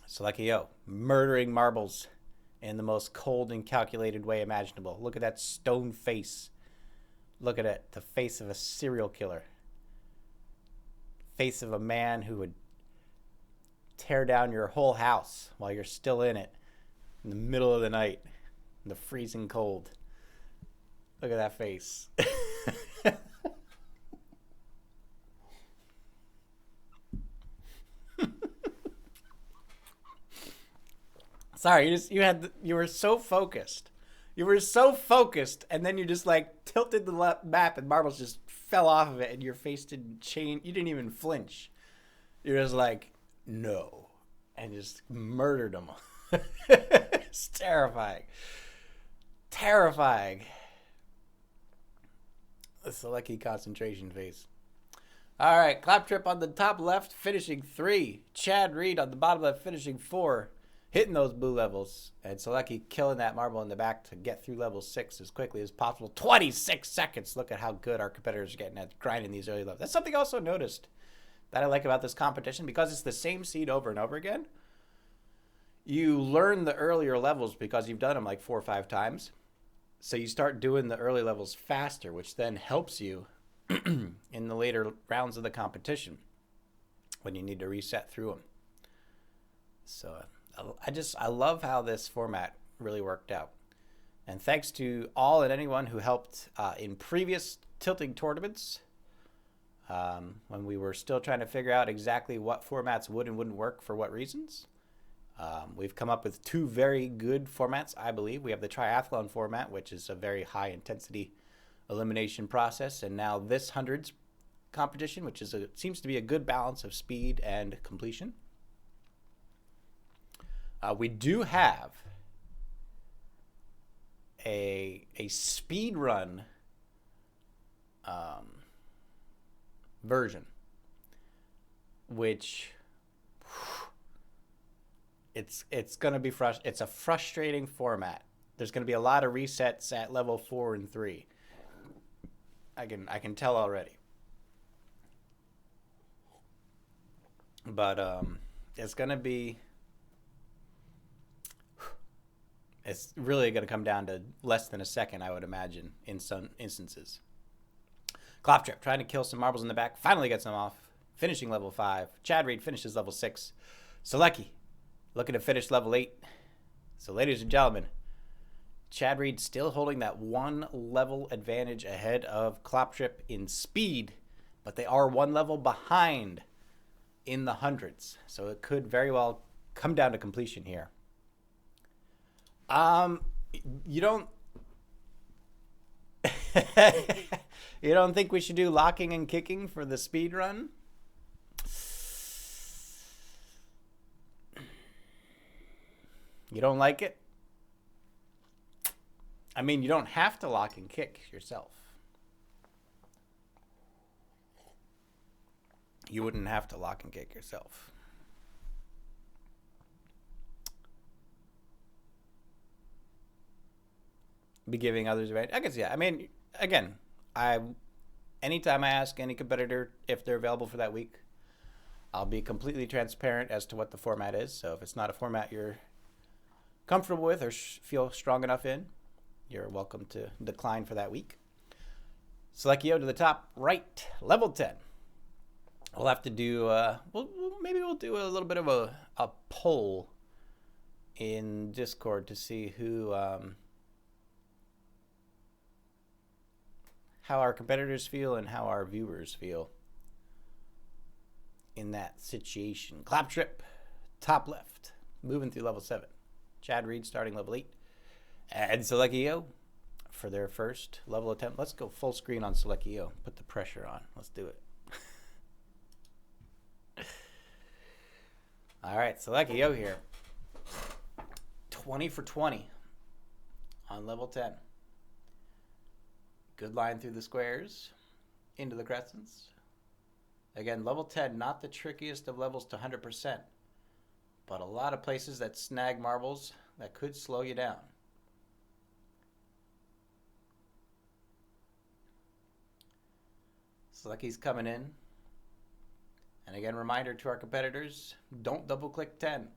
SalekiJo, murdering marbles in the most cold and calculated way imaginable. Look at that stone face. Look at it. The face of a serial killer. Face of a man who would tear down your whole house while you're still in it in the middle of the night in the freezing cold. Look at that face. Sorry, you were so focused. You were so focused, and then you just like tilted the map, and marbles just fell off of it, and your face didn't change. You didn't even flinch. You're just like, no, and just murdered them. It's terrifying. Terrifying. The Saleki concentration face. All right, Kloptrip on the top left, finishing 3. Chad Reed on the bottom left, finishing 4. Hitting those blue levels, and Saleki killing that marble in the back to get through level 6 as quickly as possible. 26 seconds. Look at how good our competitors are getting at grinding these early levels. That's something I also noticed that I like about this competition. Because it's the same seed over and over again, you learn the earlier levels because you've done them like 4 or 5 times. So you start doing the early levels faster, which then helps you in the later rounds of the competition when you need to reset through them. So I love how this format really worked out. And thanks to all and anyone who helped in previous tilting tournaments when we were still trying to figure out exactly what formats would and wouldn't work for what reasons. We've come up with 2 very good formats, I believe. We have the triathlon format, which is a very high intensity elimination process, and now this hundreds competition, which is seems to be a good balance of speed and completion. We do have a speed run version, which it's going to be it's a frustrating format. There's going to be a lot of resets at level 4 and 3. I can tell already. But it's going to be, it's really going to come down to less than a second, I would imagine, in some instances. Kloptrip trying to kill some marbles in the back, finally gets them off, finishing level 5. Chad Reed finishes level 6. Seleki looking to finish level 8. So ladies and gentlemen, Chad Reed still holding that 1 level advantage ahead of Kloptrip in speed, but they are 1 level behind in the hundreds. So it could very well come down to completion here. You don't you don't think we should do locking and kicking for the speed run? You don't like it? I mean, you don't have to lock and kick yourself. You wouldn't have to lock and kick yourself. Be giving others advantage. I guess, yeah. I mean, again, anytime I ask any competitor if they're available for that week, I'll be completely transparent as to what the format is. So if it's not a format you're comfortable with or feel strong enough in, you're welcome to decline for that week. SalekiJo to the top right, level 10. We'll have to do, maybe we'll do a little bit of a poll in Discord to see who, how our competitors feel and how our viewers feel in that situation. Kloptrip, top left, moving through level 7. Chad Reed starting level 8. And SalekiJo for their first level attempt. Let's go full screen on SalekiJo. Put the pressure on. Let's do it. All right, SalekiJo here. 20 for 20 on level 10. Good line through the squares, into the crescents. Again, level 10, not the trickiest of levels to 100%, but a lot of places that snag marbles that could slow you down. Saleki's coming in. And again, reminder to our competitors, don't double click 10.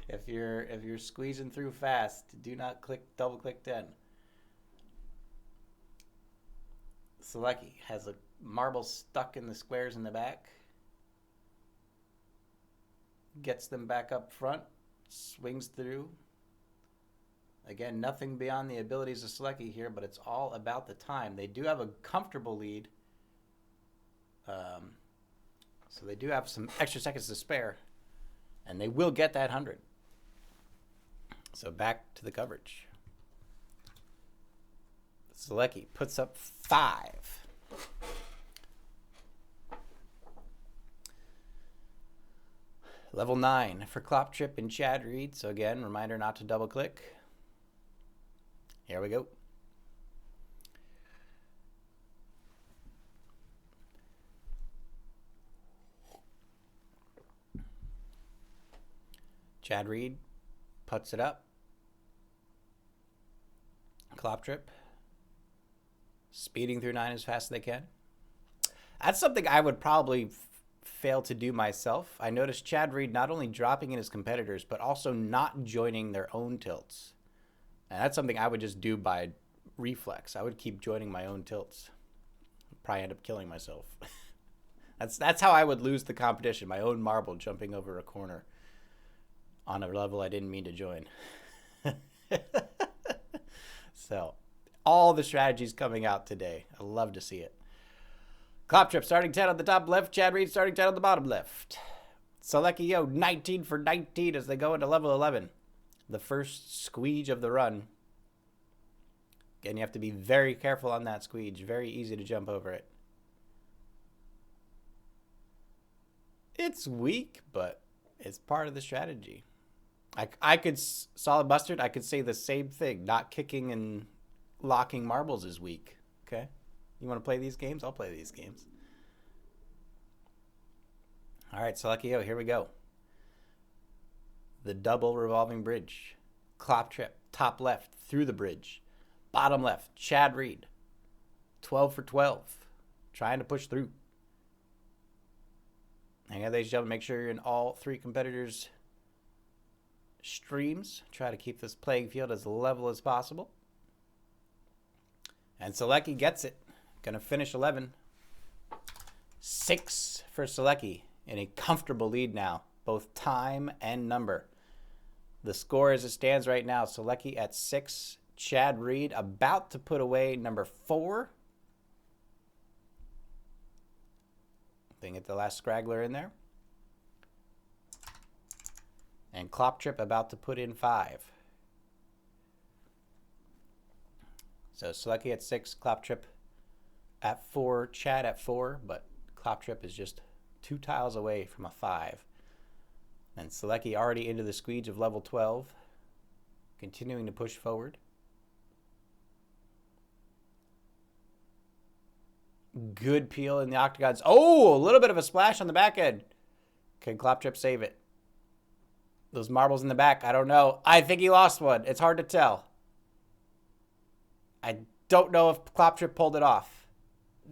If you're squeezing through fast, do not double click 10. Seleki has a marble stuck in the squares in the back. Gets them back up front, swings through. Again, nothing beyond the abilities of Seleki here, but it's all about the time. They do have a comfortable lead. So they do have some extra seconds to spare, and they will get that 100. So back to the coverage. Seleki puts up 5. Level 9 for Kloptrip and Chad Reed. So again, reminder not to double click. Here we go. Chad Reed puts it up. Kloptrip speeding through 9 as fast as they can. That's something I would probably fail to do myself. I noticed Chad Reed not only dropping in his competitors, but also not joining their own tilts. And that's something I would just do by reflex. I would keep joining my own tilts. Probably end up killing myself. That's how I would lose the competition. My own marble jumping over a corner on a level I didn't mean to join. So, all the strategies coming out today. I love to see it. Kloptrip starting 10 on the top left. Chad Reed starting 10 on the bottom left. SalekiJo 19 for 19 as they go into level 11. The first squeege of the run. Again, you have to be very careful on that squeege. Very easy to jump over it. It's weak, but it's part of the strategy. I could, Solid Mustard, I could say the same thing. Not kicking and locking marbles is weak. Okay? You want to play these games? I'll play these games. All right, SalekiJo, here we go. The double revolving bridge. Kloptrip, top left, through the bridge. Bottom left, Chad Reed. 12 for 12. Trying to push through. Hang on, ladies and gentlemen. Make sure you're in all three competitors' streams. Try to keep this playing field as level as possible. And Saleki gets it. Gonna finish 11. 6 for Saleki in a comfortable lead now, both time and number. The score as it stands right now, Saleki at 6. Chad Reed about to put away number 4. They get the last scraggler in there. And Kloptrip about to put in 5. So Saleki at 6, Kloptrip at 4, Chad at 4, but Kloptrip is just 2 tiles away from a 5. And Saleki already into the squeeze of level 12, continuing to push forward. Good peel in the octagons. Oh, a little bit of a splash on the back end. Can Kloptrip save it? Those marbles in the back, I don't know. I think he lost one. It's hard to tell. I don't know if Kloptrip pulled it off.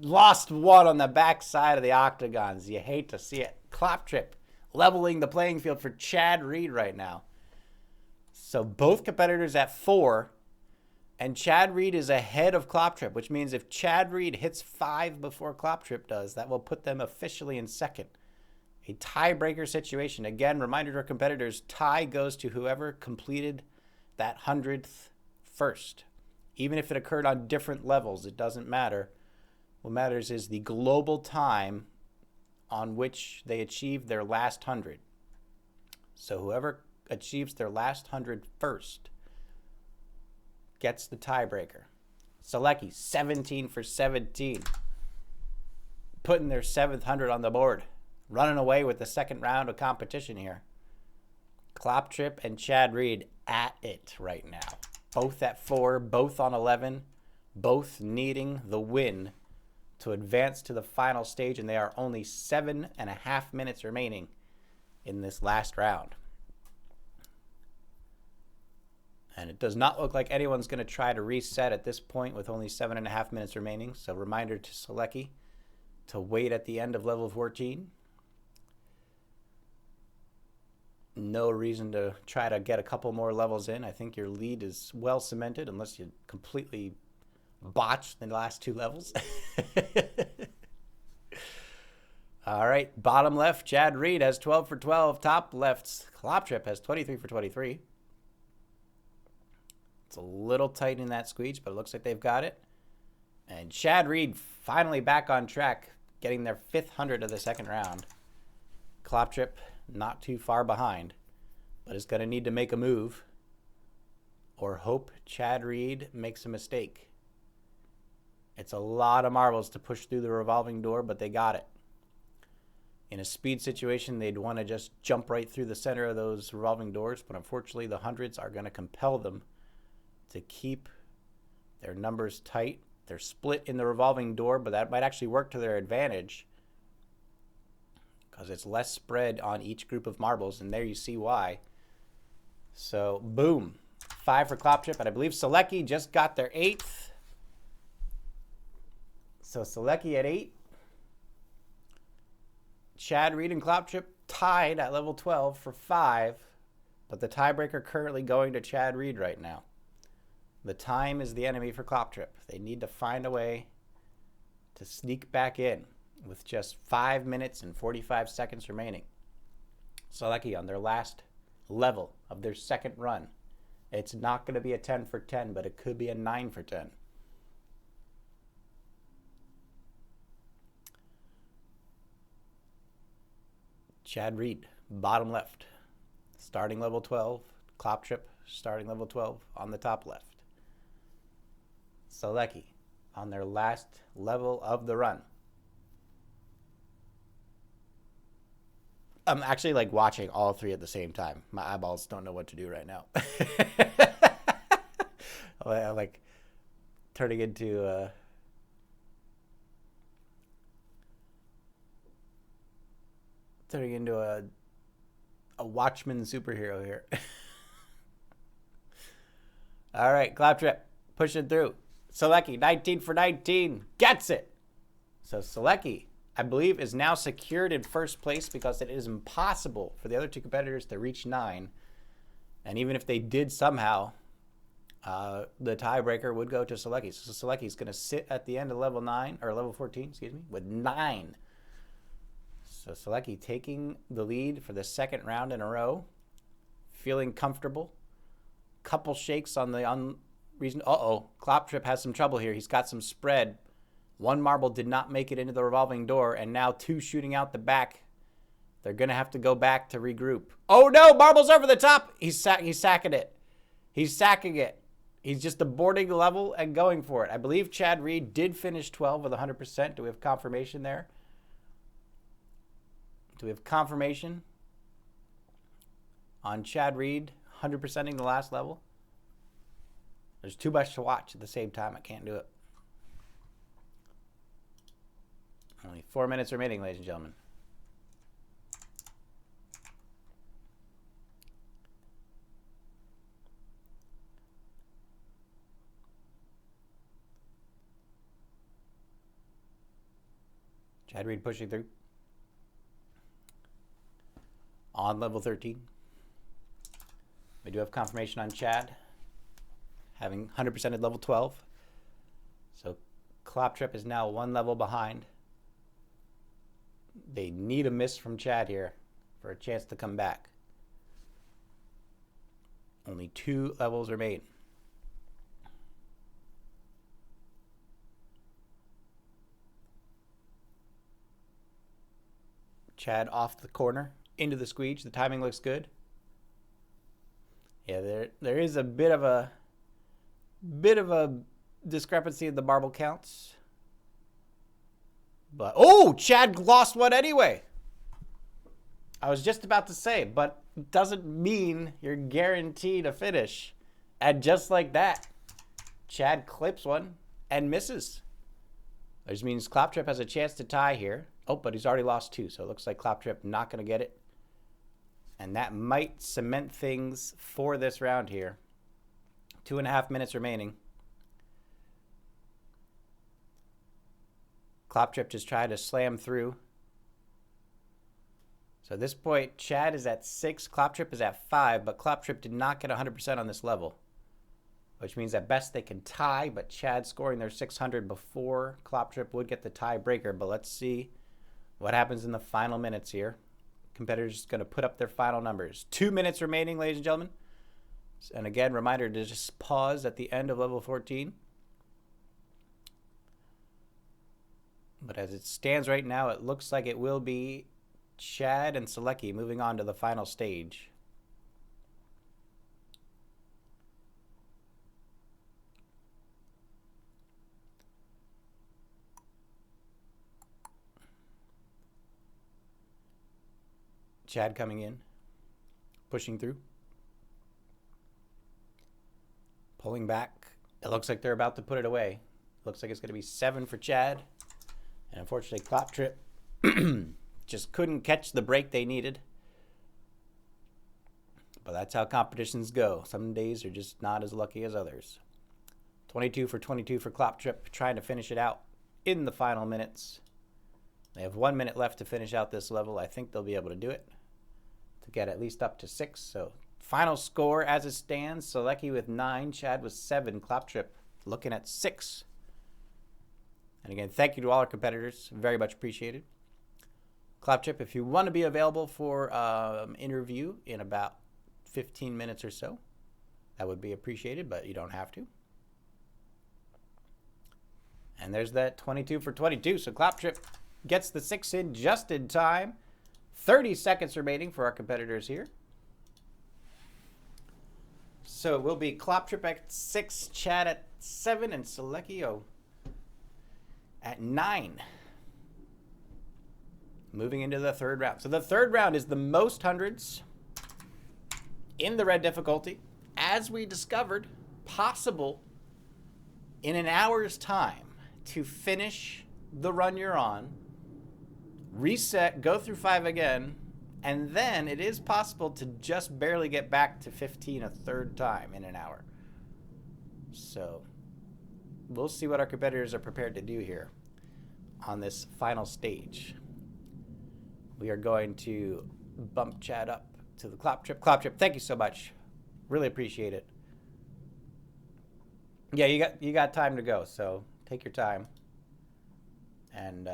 Lost one on the back side of the octagons. You hate to see it. Kloptrip leveling the playing field for Chad Reed right now. So both competitors at 4. And Chad Reed is ahead of Kloptrip, which means if Chad Reed hits 5 before Kloptrip does, that will put them officially in second. A tiebreaker situation. Again, reminder to our competitors, tie goes to whoever completed that 100th first. Even if it occurred on different levels, it doesn't matter. What matters is the global time on which they achieved their last 100. So whoever achieves their last 100 first gets the tiebreaker. Saleki, 17 for 17. Putting their 7th 100 on the board. Running away with the second round of competition here. Kloptrip and Chad Reed at it right now. Both at 4, both on 11, both needing the win to advance to the final stage, and they are only 7.5 minutes remaining in this last round. And it does not look like anyone's going to try to reset at this point with only 7.5 minutes remaining. So reminder to Saleki to wait at the end of level 14. No reason to try to get a couple more levels in. I think your lead is well cemented unless you completely botch the last 2 levels. All right, bottom left, Chad Reed has 12 for 12. Top left, Kloptrip has 23 for 23. It's a little tight in that squeeze, but it looks like they've got it. And Chad Reed finally back on track, getting their 5th 100 of the second round. Kloptrip not too far behind, but is going to need to make a move or hope Chad Reed makes a mistake. It's a lot of marbles to push through the revolving door, but they got it. In a speed situation, they'd want to just jump right through the center of those revolving doors, but unfortunately the 100s are going to compel them to keep their numbers tight. They're split in the revolving door, but that might actually work to their advantage because it's less spread on each group of marbles, and there you see why. So, boom. 5 for Kloptrip, and I believe Saleki just got their 8th. So Saleki at 8. Chad Reed and Kloptrip tied at level 12 for 5, but the tiebreaker currently going to Chad Reed right now. The time is the enemy for Kloptrip. They need to find a way to sneak back in with just 5 minutes and 45 seconds remaining. Saleki on their last level of their second run. It's not going to be a 10 for 10, but it could be a 9 for 10. Chad Reed, bottom left, starting level 12. Kloptrip, starting level 12 on the top left. Saleki on their last level of the run. I'm actually like watching all three at the same time. My eyeballs don't know what to do right now. I'm like turning into a Watchman superhero here. All right, Kloptrip pushing through. Seleki 19 for 19 gets it. So Seleki, I believe, is now secured in first place because it is impossible for the other two competitors to reach 9. And even if they did somehow, the tiebreaker would go to Seleki. So Seleki is going to sit at the end of level 9, or level 14, excuse me, with 9. So Seleki taking the lead for the second round in a row. Feeling comfortable. Couple shakes on the reason. Uh-oh, Kloptrip has some trouble here. He's got some spread. One marble did not make it into the revolving door, and now 2 shooting out the back. They're going to have to go back to regroup. Oh, no, marble's over the top. He's sacking it. He's sacking it. He's just aborting the level and going for it. I believe Chad Reed did finish 12 with 100%. Do we have confirmation there? Do we have confirmation on Chad Reed 100%ing the last level? There's too much to watch at the same time. I can't do it. Only 4 minutes remaining, ladies and gentlemen. Chad Reed pushing through. On level 13. We do have confirmation on Chad having 100% at level 12. So Kloptrip is now 1 level behind. They need a miss from Chad here for a chance to come back. Only 2 levels remain. Chad off the corner into the squeege. The timing looks good. Yeah, there is a bit of a discrepancy in the marble counts. But oh, Chad lost one anyway. I was just about to say, but it doesn't mean you're guaranteed a finish. And just like that, Chad clips one and misses. That just means Kloptrip has a chance to tie here. Oh, but he's already lost 2, so it looks like Kloptrip not going to get it. And that might cement things for this round here. 2.5 minutes remaining. Kloptrip just tried to slam through. So at this point, Chad is at 6, Kloptrip is at 5, but Kloptrip did not get 100% on this level, which means at best they can tie, but Chad scoring their 600 before Kloptrip would get the tiebreaker. But let's see what happens in the final minutes here. Competitors going to put up their final numbers. 2 minutes remaining, ladies and gentlemen. And again, reminder to just pause at the end of level 14. But as it stands right now, it looks like it will be Chad and Seleki moving on to the final stage. Chad coming in, pushing through, pulling back. It looks like they're about to put it away. Looks like it's going to be 7 for Chad. And unfortunately, Kloptrip just couldn't catch the break they needed. But that's how competitions go. Some days are just not as lucky as others. 22 for 22 for Kloptrip, trying to finish it out in the final minutes. They have 1 minute left to finish out this level. I think they'll be able to do it, to get at least up to 6. So final score as it stands, Seleki with 9, Chad with 7, Kloptrip looking at 6. And again, thank you to all our competitors. Very much appreciated. Kloptrip, if you want to be available for interview in about 15 minutes or so, that would be appreciated, but you don't have to. And there's that 22 for 22. So Kloptrip gets the 6 in just in time. 30 seconds remaining for our competitors here. So it will be Kloptrip at 6, Chad at 7, and SalekiJo at 9. moving into the third round. So the third round is the most hundreds in the red difficulty, as we discovered, possible in an hour's time to finish the run you're on, reset, go through 5 again, and then it is possible to just barely get back to 15 a third time in an hour. So we'll see what our competitors are prepared to do here on this final stage. We are going to bump Chad up to the Kloptrip. Kloptrip, thank you so much. Really appreciate it. Yeah, you got time to go, so take your time. And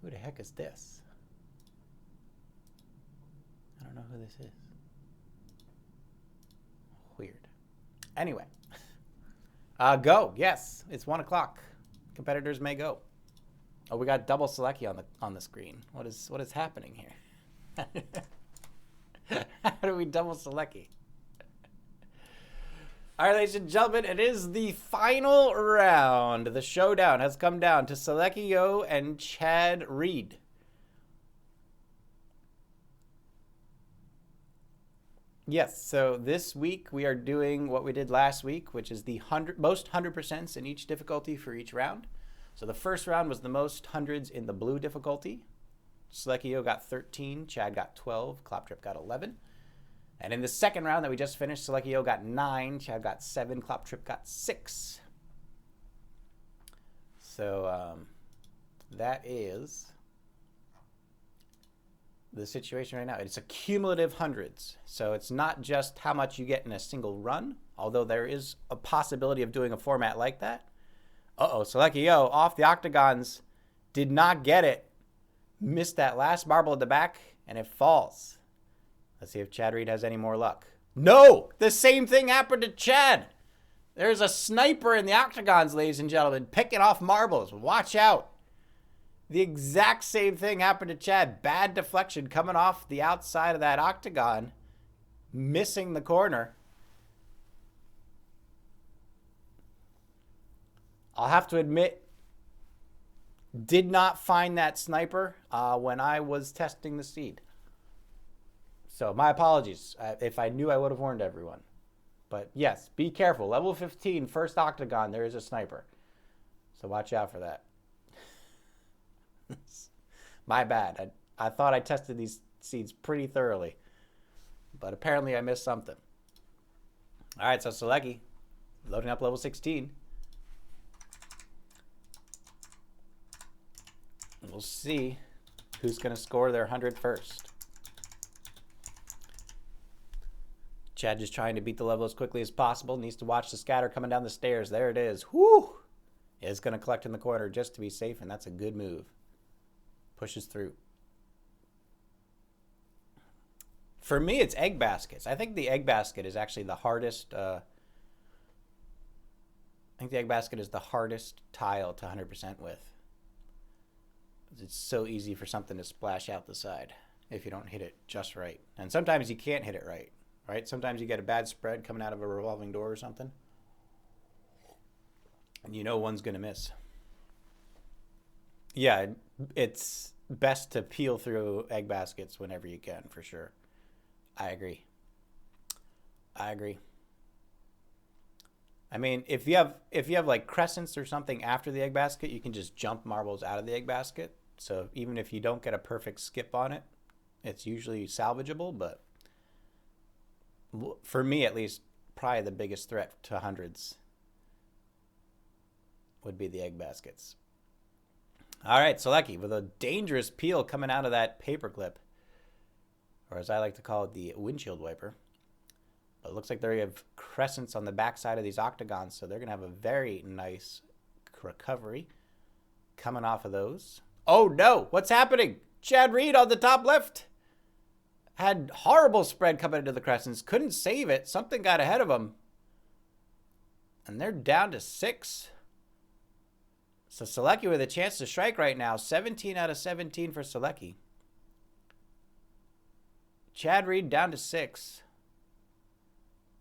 who the heck is this? I don't know who this is. Weird. Anyway, go. Yes, it's 1 o'clock. Competitors may go. Oh, we got double Seleki on the screen. What is happening here? How do we double Seleki? All right, ladies and gentlemen, it is the final round. The showdown has come down to SalekiJo and Chad Reed. Yes, so this week we are doing what we did last week, which is the most 100% in each difficulty for each round. So the first round was the most hundreds in the blue difficulty. SalekiJo got 13, Chad got 12, Kloptrip got 11. And in the second round that we just finished, SalekiJo got 9, Chad got 7, Kloptrip got 6. So that is the situation right now. It's a cumulative hundreds. So it's not just how much you get in a single run, although there is a possibility of doing a format like that. Uh-oh, SalekiJo off the octagons, did not get it. Missed that last marble at the back, and it falls. Let's see if Chad Reed has any more luck. No! The same thing happened to Chad. There's a sniper in the octagons, ladies and gentlemen, picking off marbles. Watch out. The exact same thing happened to Chad. Bad deflection coming off the outside of that octagon, missing the corner. I'll have to admit, did not find that sniper when I was testing the seed. So my apologies. If I knew, I would have warned everyone. But yes, be careful. Level 15, first octagon, there is a sniper. So watch out for that. My bad. I thought I tested these seeds pretty thoroughly. But apparently I missed something. All right, so Seleki, loading up level 16. We'll see who's going to score their 100 first. Chad just trying to beat the level as quickly as possible. Needs to watch the scatter coming down the stairs. There it is. Whoo! It's going to collect in the corner just to be safe, and that's a good move. Pushes through. For me, it's egg baskets. I think the egg basket is actually the hardest. I think the egg basket is the hardest tile to 100% with. It's so easy for something to splash out the side if you don't hit it just right. And sometimes you can't hit it right. Right? Sometimes you get a bad spread coming out of a revolving door or something. And you know one's going to miss. Yeah, it's best to peel through egg baskets whenever you can, for sure. I agree. I mean, if you have like crescents or something after the egg basket, you can just jump marbles out of the egg basket. So even if you don't get a perfect skip on it, it's usually salvageable, but for me, at least, probably the biggest threat to hundreds would be the egg baskets. All right, Seleki with a dangerous peel coming out of that paperclip, or as I like to call it, the windshield wiper. But it looks like they have crescents on the backside of these octagons, so they're going to have a very nice recovery coming off of those. Oh, no. What's happening? Chad Reed on the top left. Had horrible spread coming into the crescents. Couldn't save it. Something got ahead of him. And they're down to 6. So Seleki with a chance to strike right now. 17 out of 17 for Seleki. Chad Reed down to 6.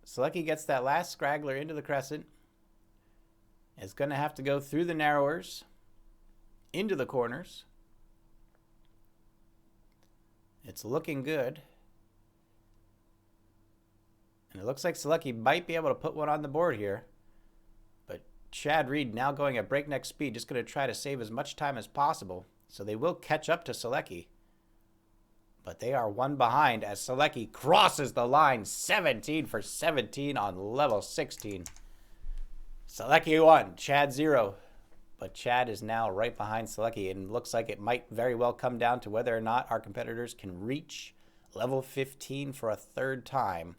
Seleki gets that last scraggler into the crescent. Is going to have to go through the narrowers into the corners. It's looking good. And it looks like Saleki might be able to put one on the board here. But Chad Reed now going at breakneck speed, just going to try to save as much time as possible. So they will catch up to Saleki. But they are one behind as Saleki crosses the line. 17 for 17 on level 16. Saleki 1, Chad 0. But Chad is now right behind Saleki, and looks like it might very well come down to whether or not our competitors can reach level 15 for a third time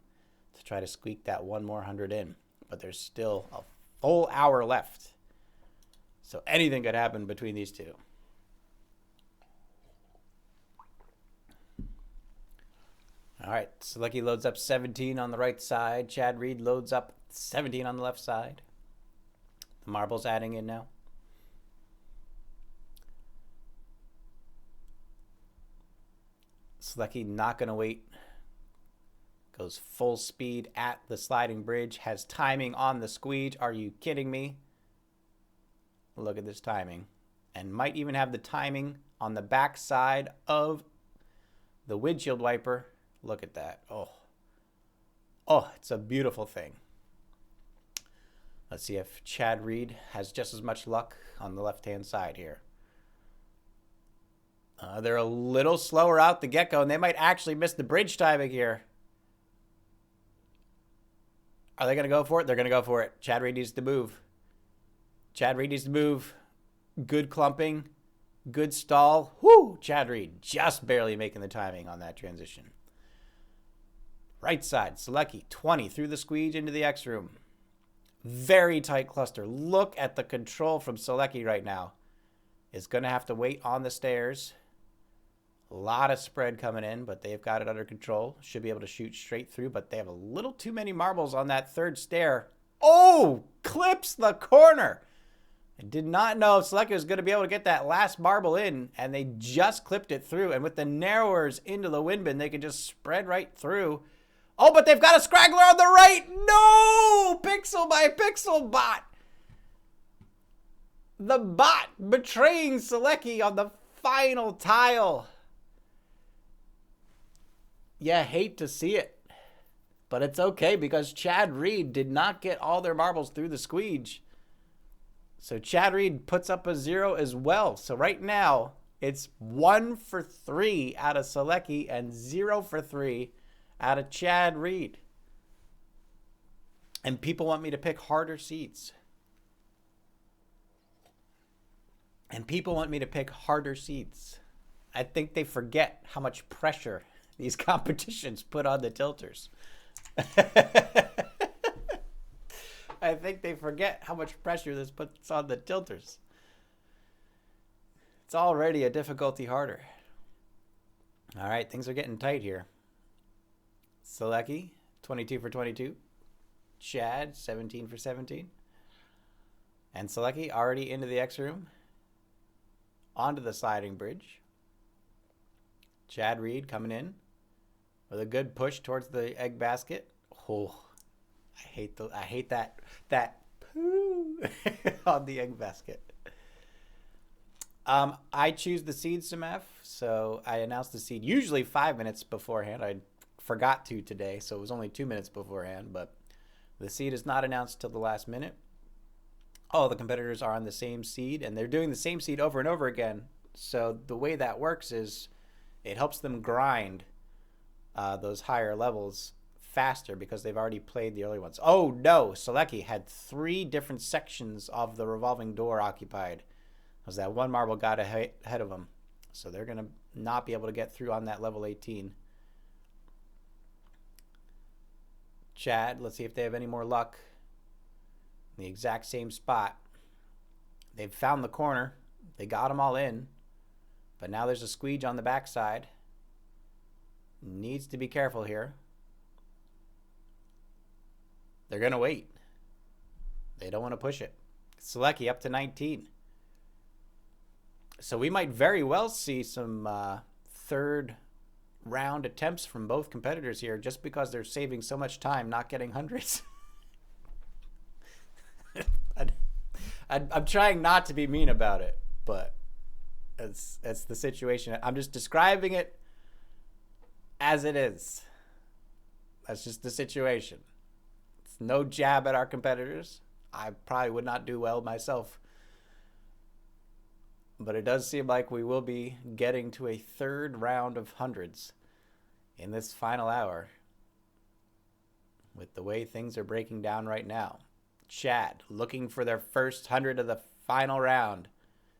to try to squeak that one more 100 in. But there's still a full hour left. So anything could happen between these two. All right, Saleki loads up 17 on the right side. Chad Reed loads up 17 on the left side. The marbles adding in now. Saleki not going to wait. Goes full speed at the sliding bridge. Has timing on the squeege. Are you kidding me? Look at this timing. And might even have the timing on the back side of the windshield wiper. Look at that. Oh, it's a beautiful thing. Let's see if Chad Reed has just as much luck on the left-hand side here. They're a little slower out the get-go, and they might actually miss the bridge timing here. Are they going to go for it? They're going to go for it. Chad Reed needs to move. Chad Reed needs to move. Good clumping. Good stall. Whoo! Chad Reed just barely making the timing on that transition. Right side, Saleki, 20 through the squeege into the X room. Very tight cluster. Look at the control from Saleki right now. Is going to have to wait on the stairs. A lot of spread coming in, but they've got it under control. Should be able to shoot straight through, but they have a little too many marbles on that third stair. Oh, clips the corner. I did not know if Saleki was going to be able to get that last marble in, and they just clipped it through. And with the narrowers into the wind bin, they could just spread right through. Oh, but they've got a scraggler on the right. No! Pixel by pixel bot. The bot betraying Saleki on the final tile. Yeah, hate to see it. But it's okay because Chad Reed did not get all their marbles through the squeege. So Chad Reed puts up a 0 as well. So right now, it's 1 for 3 out of Saleki and 0 for 3 out of Chad Reed. And people want me to pick harder seeds. I think they forget how much pressure these competitions put on the tilters. I think they forget how much pressure this puts on the tilters. It's already a difficulty harder. All right, things are getting tight here. Saleki, 22 for 22. Chad, 17 for 17. And Saleki already into the X room. Onto the sliding bridge. Chad Reed coming in with a good push towards the egg basket. Oh, I hate that poo on the egg basket. I choose the seed, Samaf, so I announced the seed usually 5 minutes beforehand. I forgot to today, so it was only 2 minutes beforehand, but the seed is not announced till the last minute. All the competitors are on the same seed, and they're doing the same seed over and over again. So the way that works is it helps them grind those higher levels faster because they've already played the early ones. Oh no, Saleki had 3 different sections of the revolving door occupied. Because that one marble got ahead of them. So they're going to not be able to get through on that level 18. Chad, let's see if they have any more luck. In the exact same spot. They've found the corner. They got them all in. But now there's a squeege on the backside. Needs to be careful here. They're going to wait. They don't want to push it. Saleki up to 19. So we might very well see some third round attempts from both competitors here just because they're saving so much time not getting hundreds. I'm trying not to be mean about it, but That's the situation. I'm just describing it as it is. That's just the situation. It's no jab at our competitors. I probably would not do well myself. But it does seem like we will be getting to a third round of hundreds in this final hour with the way things are breaking down right now. Chad looking for their first 100 of the final round.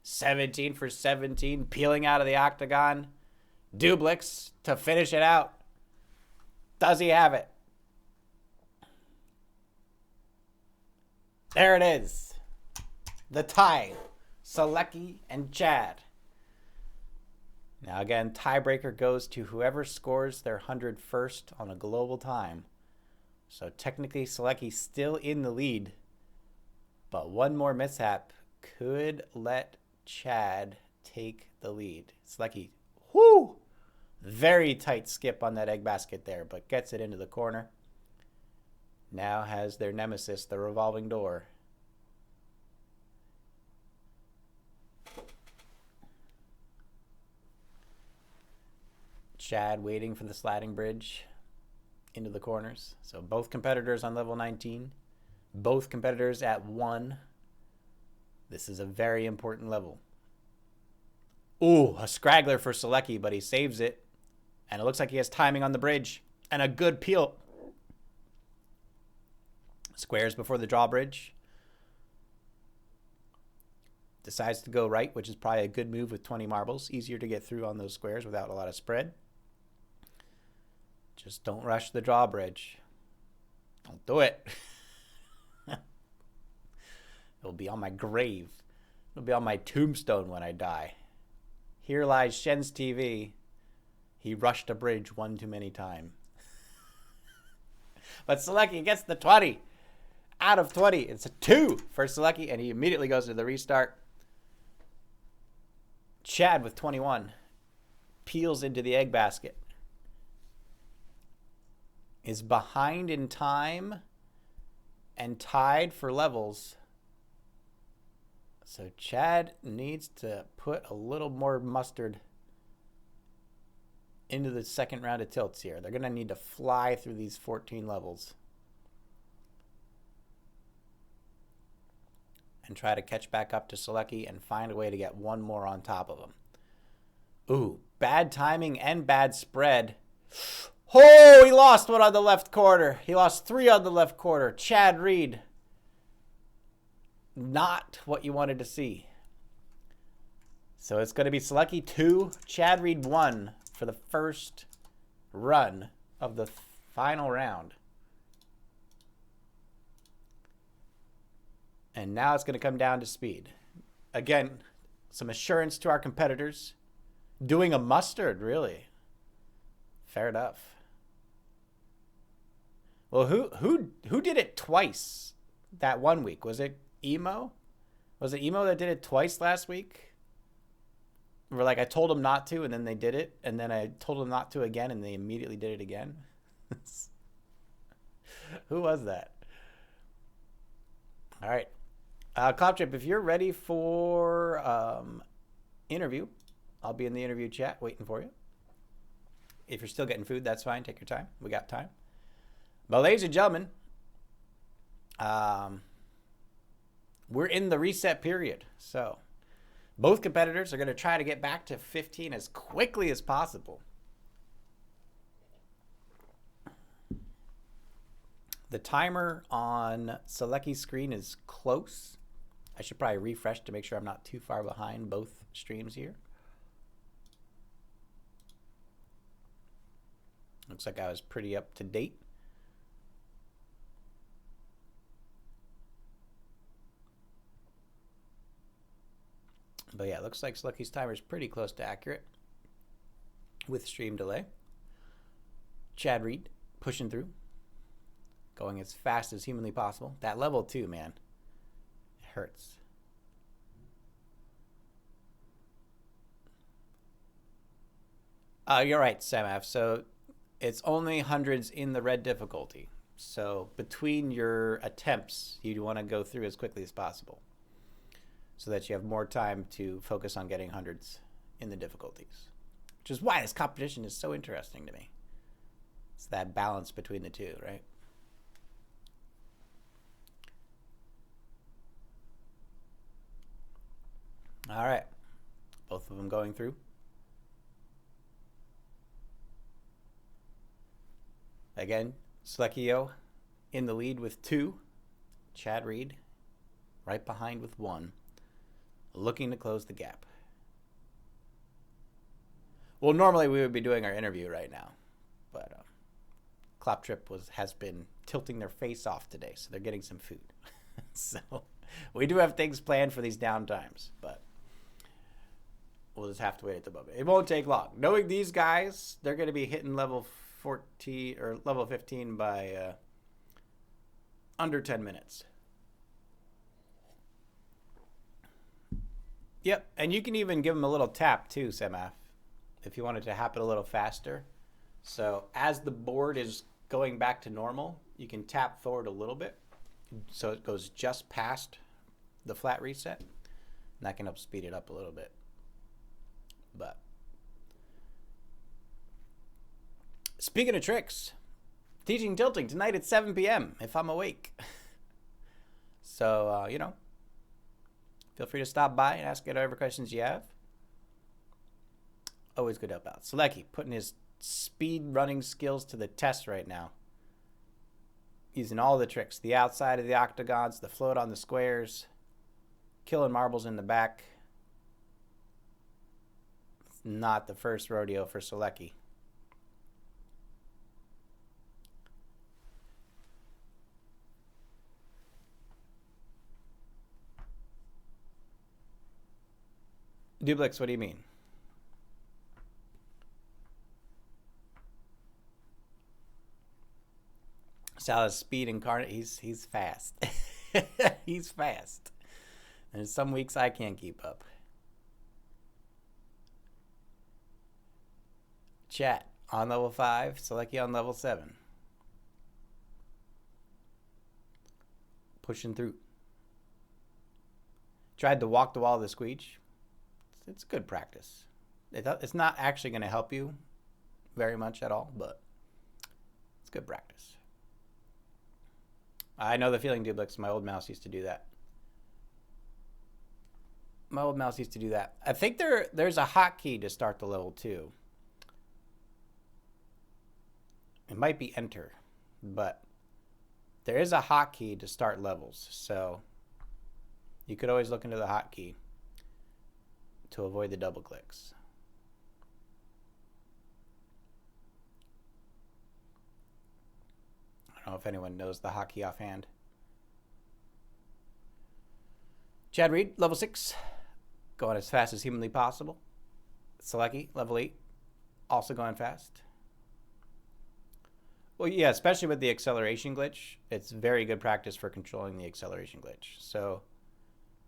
17 for 17, peeling out of the octagon. Dublix to finish it out. Does he have it? There it is. The tie. Saleki and Chad. Now again, tiebreaker goes to whoever scores their 100 first on a global time. So technically Saleki's still in the lead. But one more mishap could let Chad take the lead. Saleki, whoo! Very tight skip on that egg basket there, but gets it into the corner. Now has their nemesis, the revolving door. Chad waiting for the sliding bridge into the corners. So both competitors on level 19. Both competitors at 1. This is a very important level. Ooh, a scraggler for Saleki, but he saves it. And it looks like he has timing on the bridge. And a good peel. Squares before the drawbridge. Decides to go right, which is probably a good move with 20 marbles. Easier to get through on those squares without a lot of spread. Just don't rush the drawbridge. Don't do it. It'll be on my grave. It'll be on my tombstone when I die. Here lies Shen's TV. He rushed a bridge one too many times. But Saleki gets the 20. Out of 20. It's a 2 for Saleki, and he immediately goes to the restart. Chad with 21. Peels into the egg basket. Is behind in time and tied for levels. So Chad needs to put a little more mustard into the second round of tilts here. They're going to need to fly through these 14 levels and try to catch back up to Saleki and find a way to get one more on top of him. Ooh, bad timing and bad spread. Oh, he lost one on the left quarter. He lost 3 on the left quarter. Chad Reed. Not what you wanted to see. So it's going to be Saleki 2, Chad Reed 1 for the first run of the final round. And now it's going to come down to speed. Again, some assurance to our competitors. Doing a mustard, really. Fair enough. Well, who did it twice that one week? Was it Emo? Was it Emo that did it twice last week? Where like I told them not to, and then they did it, and then I told them not to again, and they immediately did it again. Who was that? All right, Kloptrip, if you're ready for interview, I'll be in the interview chat waiting for you. If you're still getting food, that's fine. Take your time. We got time. But ladies and gentlemen, we're in the reset period. So both competitors are going to try to get back to 15 as quickly as possible. The timer on Saleki's screen is close. I should probably refresh to make sure I'm not too far behind both streams here. Looks like I was pretty up to date. But yeah, it looks like Saleki's timer is pretty close to accurate with stream delay. Chad Reed pushing through, going as fast as humanly possible. That level 2, man, it hurts. You're right, Samaf. So it's only hundreds in the red difficulty. So between your attempts, you want to go through as quickly as possible, so that you have more time to focus on getting hundreds. in the difficulties, which is why this competition is so interesting to me. It's that balance between the two, right? All right. Both of them going through. Again, SalekiJo in the lead with 2. Chad Reed right behind with 1. Looking to close the gap. Well, normally we would be doing our interview right now, but Kloptrip has been tilting their face off today, so they're getting some food. So we do have things planned for these down times, but we'll just have to wait at the moment. It won't take long. Knowing these guys, they're going to be hitting level 14 or level 15 by under 10 minutes. Yep, and you can even give them a little tap too, Semaf, if you want it to happen a little faster. So as the board is going back to normal, you can tap forward a little bit so it goes just past the flat reset. And that can help speed it up a little bit. But speaking of tricks, teaching tilting tonight at 7 p.m. if I'm awake. So, feel free to stop by and ask whatever questions you have. Always good to help out. Seleki putting his speed running skills to the test right now. Using all the tricks. The outside of the octagons, the float on the squares, killing marbles in the back. It's not the first rodeo for Seleki. Dublix, what do you mean? Sal's speed incarnate. He's fast. He's fast. And some weeks I can't keep up. Chat on level 5. Seleki on level 7. Pushing through. Tried to walk the wall of the squeege. It's good practice. It's not actually going to help you very much at all, but it's good practice. I know the feeling, Dublix. My old mouse used to do that. I think there's a hotkey to start the level 2. It might be enter, but there is a hotkey to start levels, so you could always look into the hotkey to avoid the double clicks. I don't know if anyone knows the hotkey offhand. Chad Reed, level 6, going as fast as humanly possible. Seleki, level 8, also going fast. Well, yeah, especially with the acceleration glitch, it's very good practice for controlling the acceleration glitch. So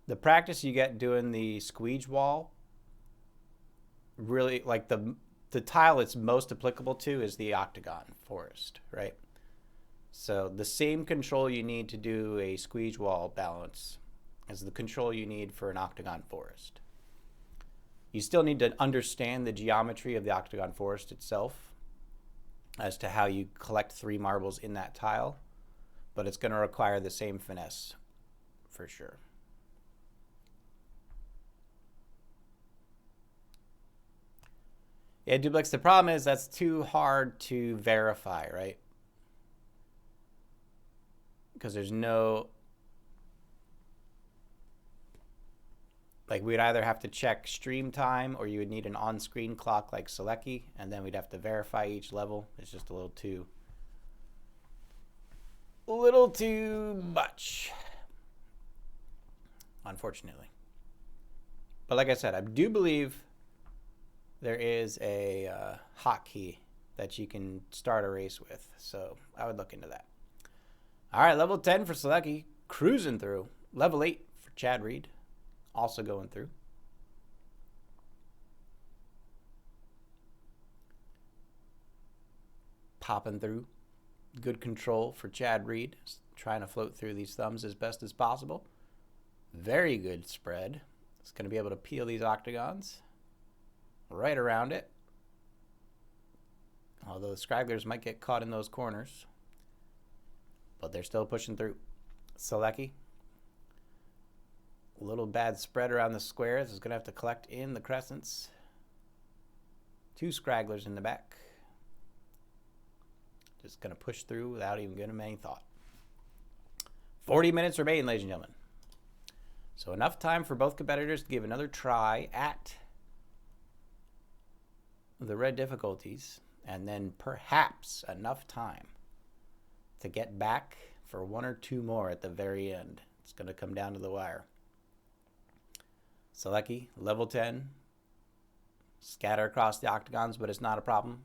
the practice you get doing the squeege wall, really, like the tile it's most applicable to is the octagon forest, right? So the same control you need to do a squeege wall balance as the control you need for an octagon forest. You still need to understand the geometry of the octagon forest itself as to how you collect 3 marbles in that tile, but it's going to require the same finesse for sure. Yeah, Dublix, the problem is that's too hard to verify, right? Because there's no, like, we'd either have to check stream time or you would need an on-screen clock like Seleki, and then we'd have to verify each level. It's just a little too much, unfortunately. But like I said, I do believe there is a hotkey that you can start a race with, so I would look into that. All right, level 10 for Seleki, cruising through. Level 8 for Chad Reed, also going through. Popping through. Good control for Chad Reed, trying to float through these thumbs as best as possible. Very good spread. It's going to be able to peel these octagons. right around it. Although the Scragglers might get caught in those corners. But they're still pushing through. Saleki. A little bad spread around the squares. Is going to have to collect in the crescents. 2 Scragglers in the back. Just going to push through without even giving them any thought. 40 minutes remain, ladies and gentlemen. So enough time for both competitors to give another try at the red difficulties. And then perhaps enough time to get back for 1 or 2 more at the very end. It's going to come down to the wire. Saleki, level 10. Scatter across the octagons, but it's not a problem.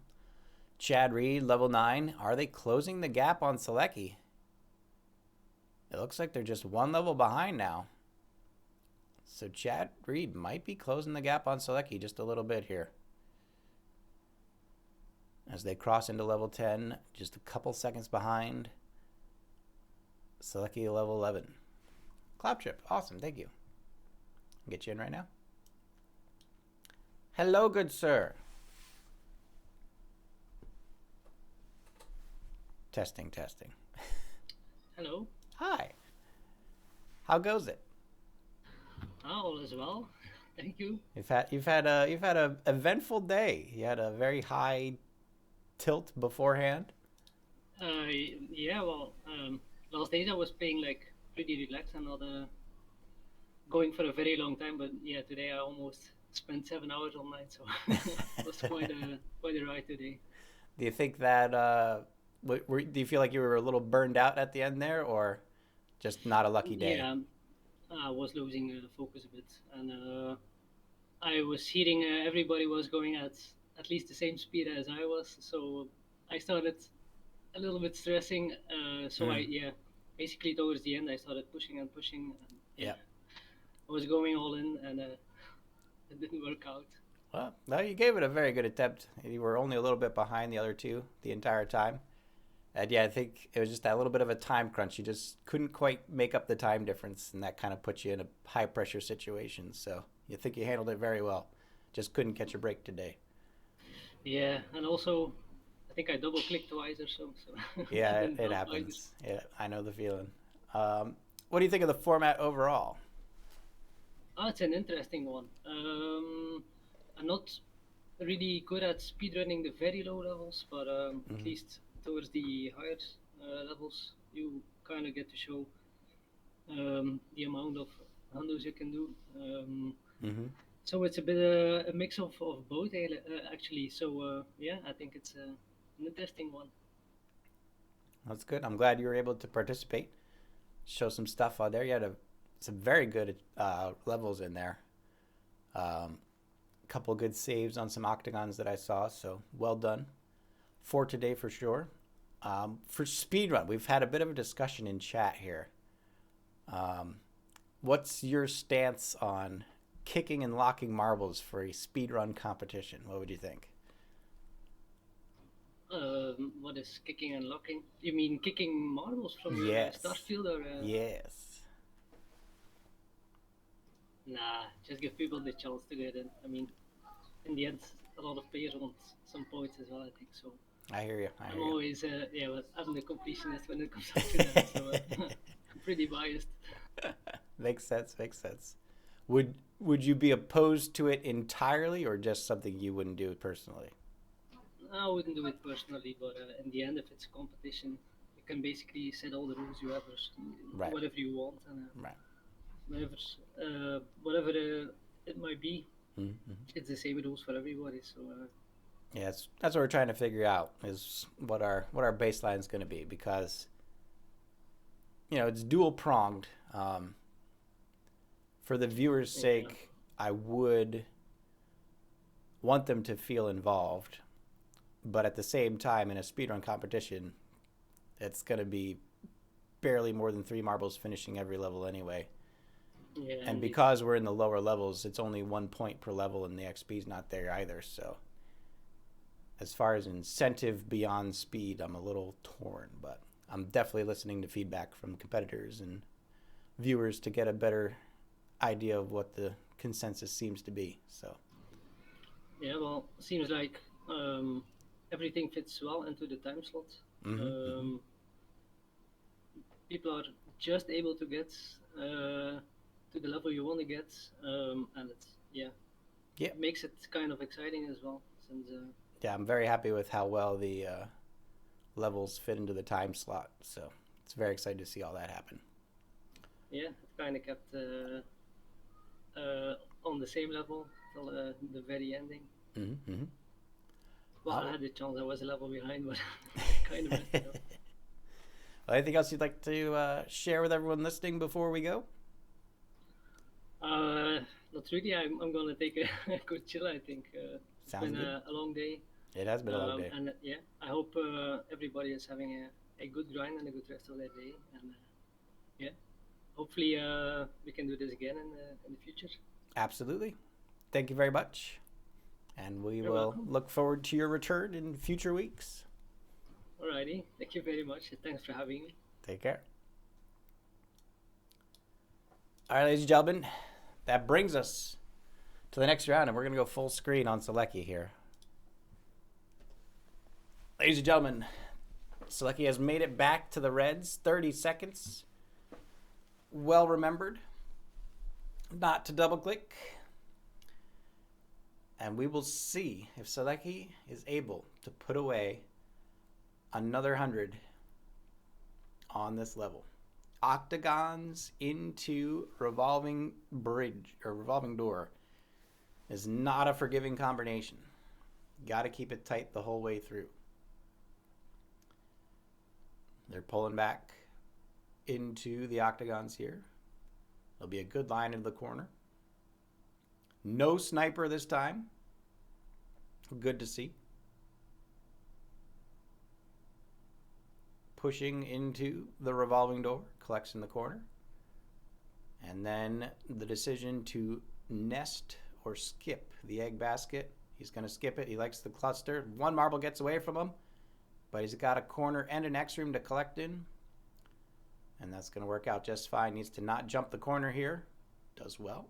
Chad Reed, level 9. Are they closing the gap on Saleki? It looks like they're just 1 level behind now. So Chad Reed might be closing the gap on Saleki just a little bit here. As they cross into level 10, just a couple seconds behind. Saleki level 11. Kloptrip, awesome, thank you. I'll get you in right now. Hello, good sir. Testing, testing. Hello. Hi. How goes it? All is well. Thank you. You've had a eventful day. You had a very high tilt beforehand. Yeah. Well, last days I was playing like pretty relaxed and not going for a very long time. But yeah, today I almost spent 7 hours all night, so it was quite a ride today. Do you think that do you feel like you were a little burned out at the end there, or just not a lucky day? Yeah, I was losing focus a bit, and I was hearing everybody was going at least the same speed as I was, so I started a little bit stressing. So basically towards the end I started pushing and pushing. And, yeah, I was going all in, and it didn't work out. Well, no, you gave it a very good attempt. You were only a little bit behind the other 2 the entire time. And yeah, I think it was just that little bit of a time crunch. You just couldn't quite make up the time difference, and that kind of put you in a high pressure situation. So you think you handled it very well. Just couldn't catch a break today. Yeah, and also I think I double clicked twice or so. Yeah, it happens. Yeah, I know the feeling. What do you think of the format overall? Oh, it's an interesting one. I'm not really good at speedrunning the very low levels, but at least towards the higher levels, you kind of get to show the amount of handles you can do. So it's a bit a mix of both, actually. So yeah, I think it's an interesting one. That's good. I'm glad you were able to participate. Show some stuff out there. You had some very good levels in there. Couple good saves on some octagons that I saw, so well done for today for sure. For speedrun, we've had a bit of a discussion in chat here. What's your stance on kicking and locking marbles for a speedrun competition? What would you think? What is kicking and locking? You mean kicking marbles from Yes. your start field, or? Yes. Nah, just give people the chance to get in. I mean, in the end, a lot of players want some points as well, I think. So I hear you. I'm always, well, I'm the completionist when it comes up to that. So I'm pretty biased. Makes sense. Makes sense. Would you be opposed to it entirely, or just something you wouldn't do personally? I wouldn't do it personally, but in the end, if it's a competition, you can basically set all the rules you have, Right. whatever you want, and Right. whatever it might be, Mm-hmm. it's the same rules for everybody. So yeah, that's what we're trying to figure out, is what our baseline is going to be, because it's dual pronged. For the viewers' sake, I would want them to feel involved, but at the same time, in a speedrun competition, it's going to be barely more than 3 marbles finishing every level anyway. Yeah, and because we're in the lower levels, it's only 1 point per level, and the XP's not there either. So as far as incentive beyond speed, I'm a little torn, but I'm definitely listening to feedback from competitors and viewers to get a better idea of what the consensus seems to be. So Yeah, well, seems like everything fits well into the time slot. Mm-hmm. Um, People are just able to get to the level you want to get, and it's yeah, Yeah, makes it kind of exciting as well. Since yeah, I'm very happy with how well the levels fit into the time slot. So it's very excited to see all that happen. yeah, it kind of kept uh, on the same level till the very ending. Mm-hmm. Well, I Oh. had the chance. I was a level behind, but kind of messed it up. Anything else you'd like to share with everyone listening before we go? Uh, Not really. I'm gonna take a good chill. I think it's Sounds been good. a long day, It has been a long day. and yeah, I hope everybody is having a good grind and a good rest of their day. And yeah, hopefully we can do this again in the future. Absolutely. Thank you very much. And we You're will welcome. look forward to your return in future weeks. Alrighty, thank you very much. Thanks for having me. Take care. All right, ladies and gentlemen, that brings us to the next round, and we're going to go full screen on Seleki here. Ladies and gentlemen, Seleki has made it back to the Reds. 30 seconds. Well remembered. Not to double click. And we will see if Seleki is able to put away another 100 on this level. Octagons into revolving bridge or revolving door is not a forgiving combination. Got to keep it tight the whole way through. They're pulling back into the octagons here. There'll be a good line into the corner. No sniper this time. Good to see. Pushing into the revolving door, collects in the corner. And then the decision to nest or skip the egg basket. He's going to skip it. He likes the cluster. One marble gets away from him, but he's got a corner and an X room to collect in. And that's going to work out just fine. Needs to not jump the corner here. Does well.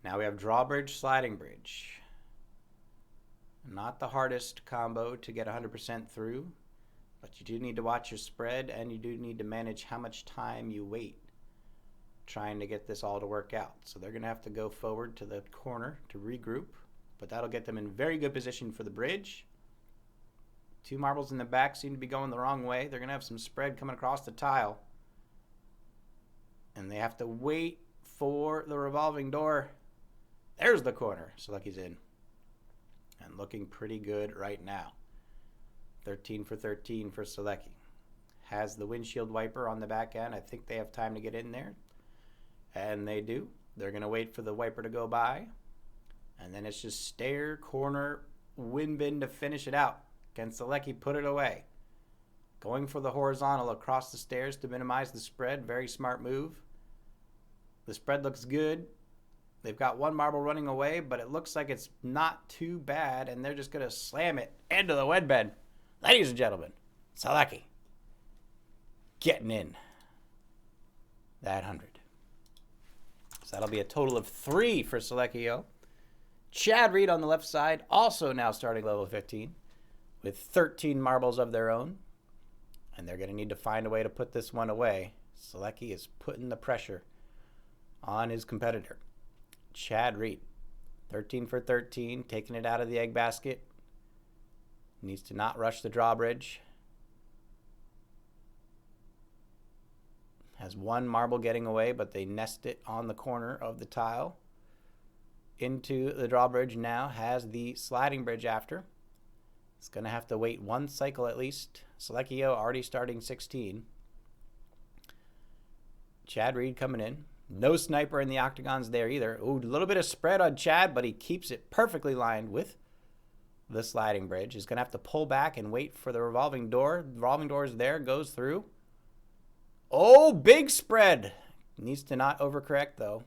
Now we have drawbridge, sliding bridge. Not the hardest combo to get 100% through, but you do need to watch your spread, and you do need to manage how much time you wait trying to get this all to work out. So they're going to have to go forward to the corner to regroup, but that'll get them in very good position for the bridge. Two marbles in the back seem to be going the wrong way. They're going to have some spread coming across the tile, and they have to wait for the revolving door. There's the corner. Seleki's in. And looking pretty good right now. 13 for 13 for Seleki. Has the windshield wiper on the back end. I think they have time to get in there. And they do. They're going to wait for the wiper to go by. And then it's just stair, corner, wind bin to finish it out. Can Seleki put it away? Going for the horizontal across the stairs to minimize the spread. Very smart move. The spread looks good. They've got one marble running away, but it looks like it's not too bad, and they're just going to slam it into the wind bin. Ladies and gentlemen, Seleki getting in that 100. So that'll be a total of 3 for SalekiJo. Chad Reed on the left side, also now starting level 15, with 13 marbles of their own. And they're going to need to find a way to put this one away. Seleki is putting the pressure on his competitor. Chad Reed, 13 for 13, taking it out of the egg basket. Needs to not rush the drawbridge. Has one marble getting away, but they nest it on the corner of the tile. Into the drawbridge now, has the sliding bridge after. It's going to have to wait one cycle at least. SalekiJo already starting 16. Chad Reed coming in. No sniper in the octagons there either. Ooh, a little bit of spread on Chad, but he keeps it perfectly lined with the sliding bridge. He's going to have to pull back and wait for the revolving door. The revolving door is there, goes through. Oh, big spread. Needs to not overcorrect, though.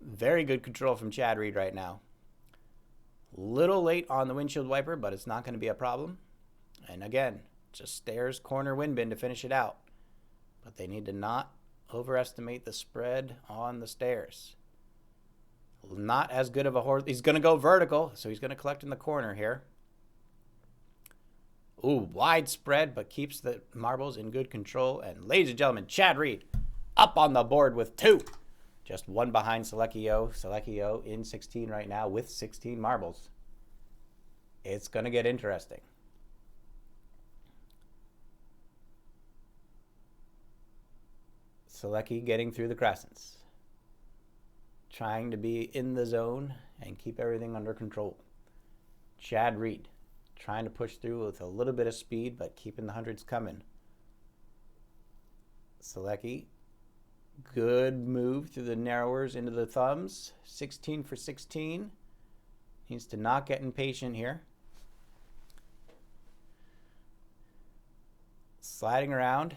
Very good control from Chad Reed right now. Little late on the windshield wiper, but it's not going to be a problem. And again, just stairs, corner, wind bin to finish it out. But they need to not overestimate the spread on the stairs. Not as good of a horse. He's going to go vertical, so he's going to collect in the corner here. Ooh, wide spread, but keeps the marbles in good control. And ladies and gentlemen, Chad Reed up on the board with 2. Just 1 behind SalekiJo. SalekiJo in 16 right now with 16 marbles. It's going to get interesting. Saleki getting through the crescents. Trying to be in the zone and keep everything under control. Chad Reed trying to push through with a little bit of speed, but keeping the hundreds coming. Saleki, good move through the narrowers into the thumbs. 16 for 16. Needs to not get impatient here. Sliding around.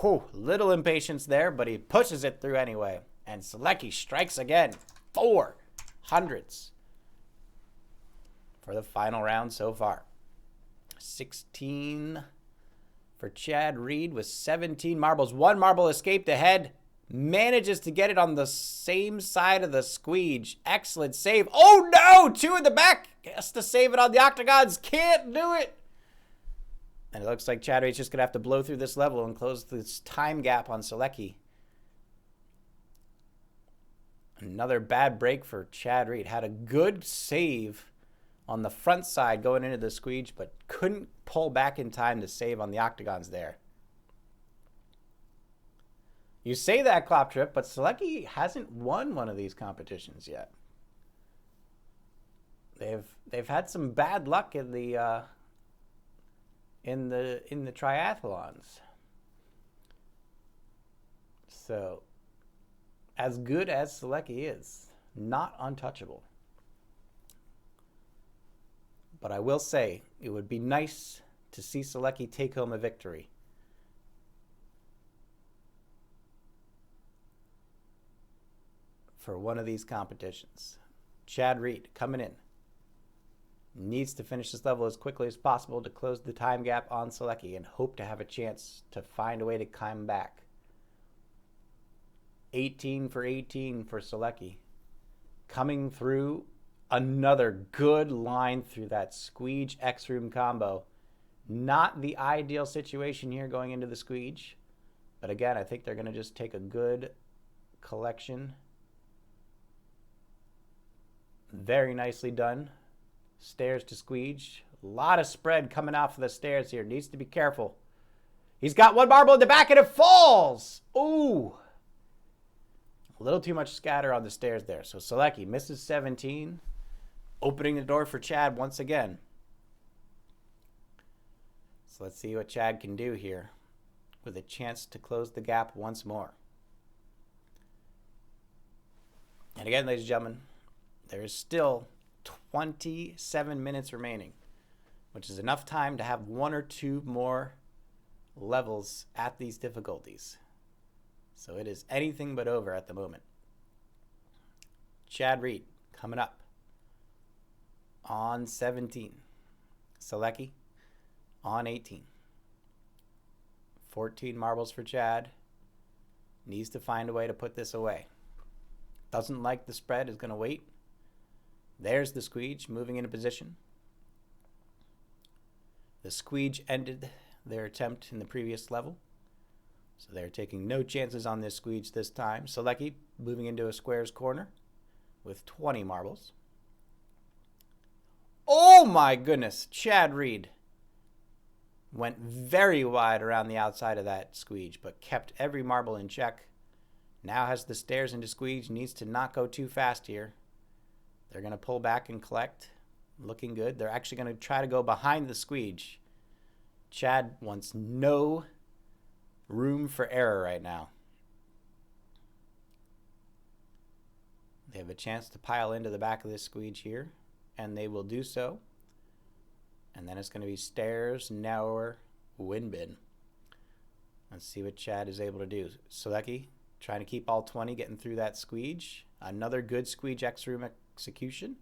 Whew, little impatience there, but he pushes it through anyway. And Saleki strikes again. 4 hundreds for the final round so far. 16 for Chad Reed with 17 marbles. 1 marble escaped ahead. Manages to get it on the same side of the squeege. Excellent save. Oh no! 2 in the back. Has to save it on the octagons. Can't do it. And it looks like Chad Reed's just going to have to blow through this level and close this time gap on Saleki. Another bad break for Chad Reed. Had a good save on the front side going into the squeege, but couldn't pull back in time to save on the octagons there. You say that, Kloptrip, but Saleki hasn't won one of these competitions yet. They've had some bad luck in the triathlons. So, as good as Saleki is, not untouchable. But I will say, it would be nice to see Saleki take home a victory. For one of these competitions. Chad Reed coming in. Needs to finish this level as quickly as possible to close the time gap on Saleki and hope to have a chance to find a way to climb back. 18 for 18 for Saleki. Coming through another good line through that squeege X-Room combo. Not the ideal situation here going into the squeege. But again, I think they're going to just take a good collection. Very nicely done. Stairs to squeege. A lot of spread coming off of the stairs here. Needs to be careful. He's got 1 marble in the back and it falls. Ooh. A little too much scatter on the stairs there. So Saleki misses 17. Opening the door for Chad once again. So let's see what Chad can do here with a chance to close the gap once more. And again, ladies and gentlemen, there is still 27 minutes remaining, which is enough time to have 1 or 2 more levels at these difficulties. So it is anything but over at the moment. Chad Reed coming up on 17. Saleki on 18. 14 marbles for Chad. Needs to find a way to put this away. Doesn't like the spread, is going to wait. There's the squeege moving into position. The squeege ended their attempt in the previous level. So they're taking no chances on this squeege this time. Saleki moving into a squares corner with 20 marbles. Oh my goodness, Chad Reed went very wide around the outside of that squeege, but kept every marble in check. Now has the stairs into squeege, needs to not go too fast here. They're going to pull back and collect. Looking good. They're actually going to try to go behind the squeege. Chad wants no room for error right now. They have a chance to pile into the back of this squeege here, and they will do so. And then it's going to be stairs, narrower, wind bin. Let's see what Chad is able to do. Saleki trying to keep all 20, getting through that squeege. Another good squeege X-Room execution.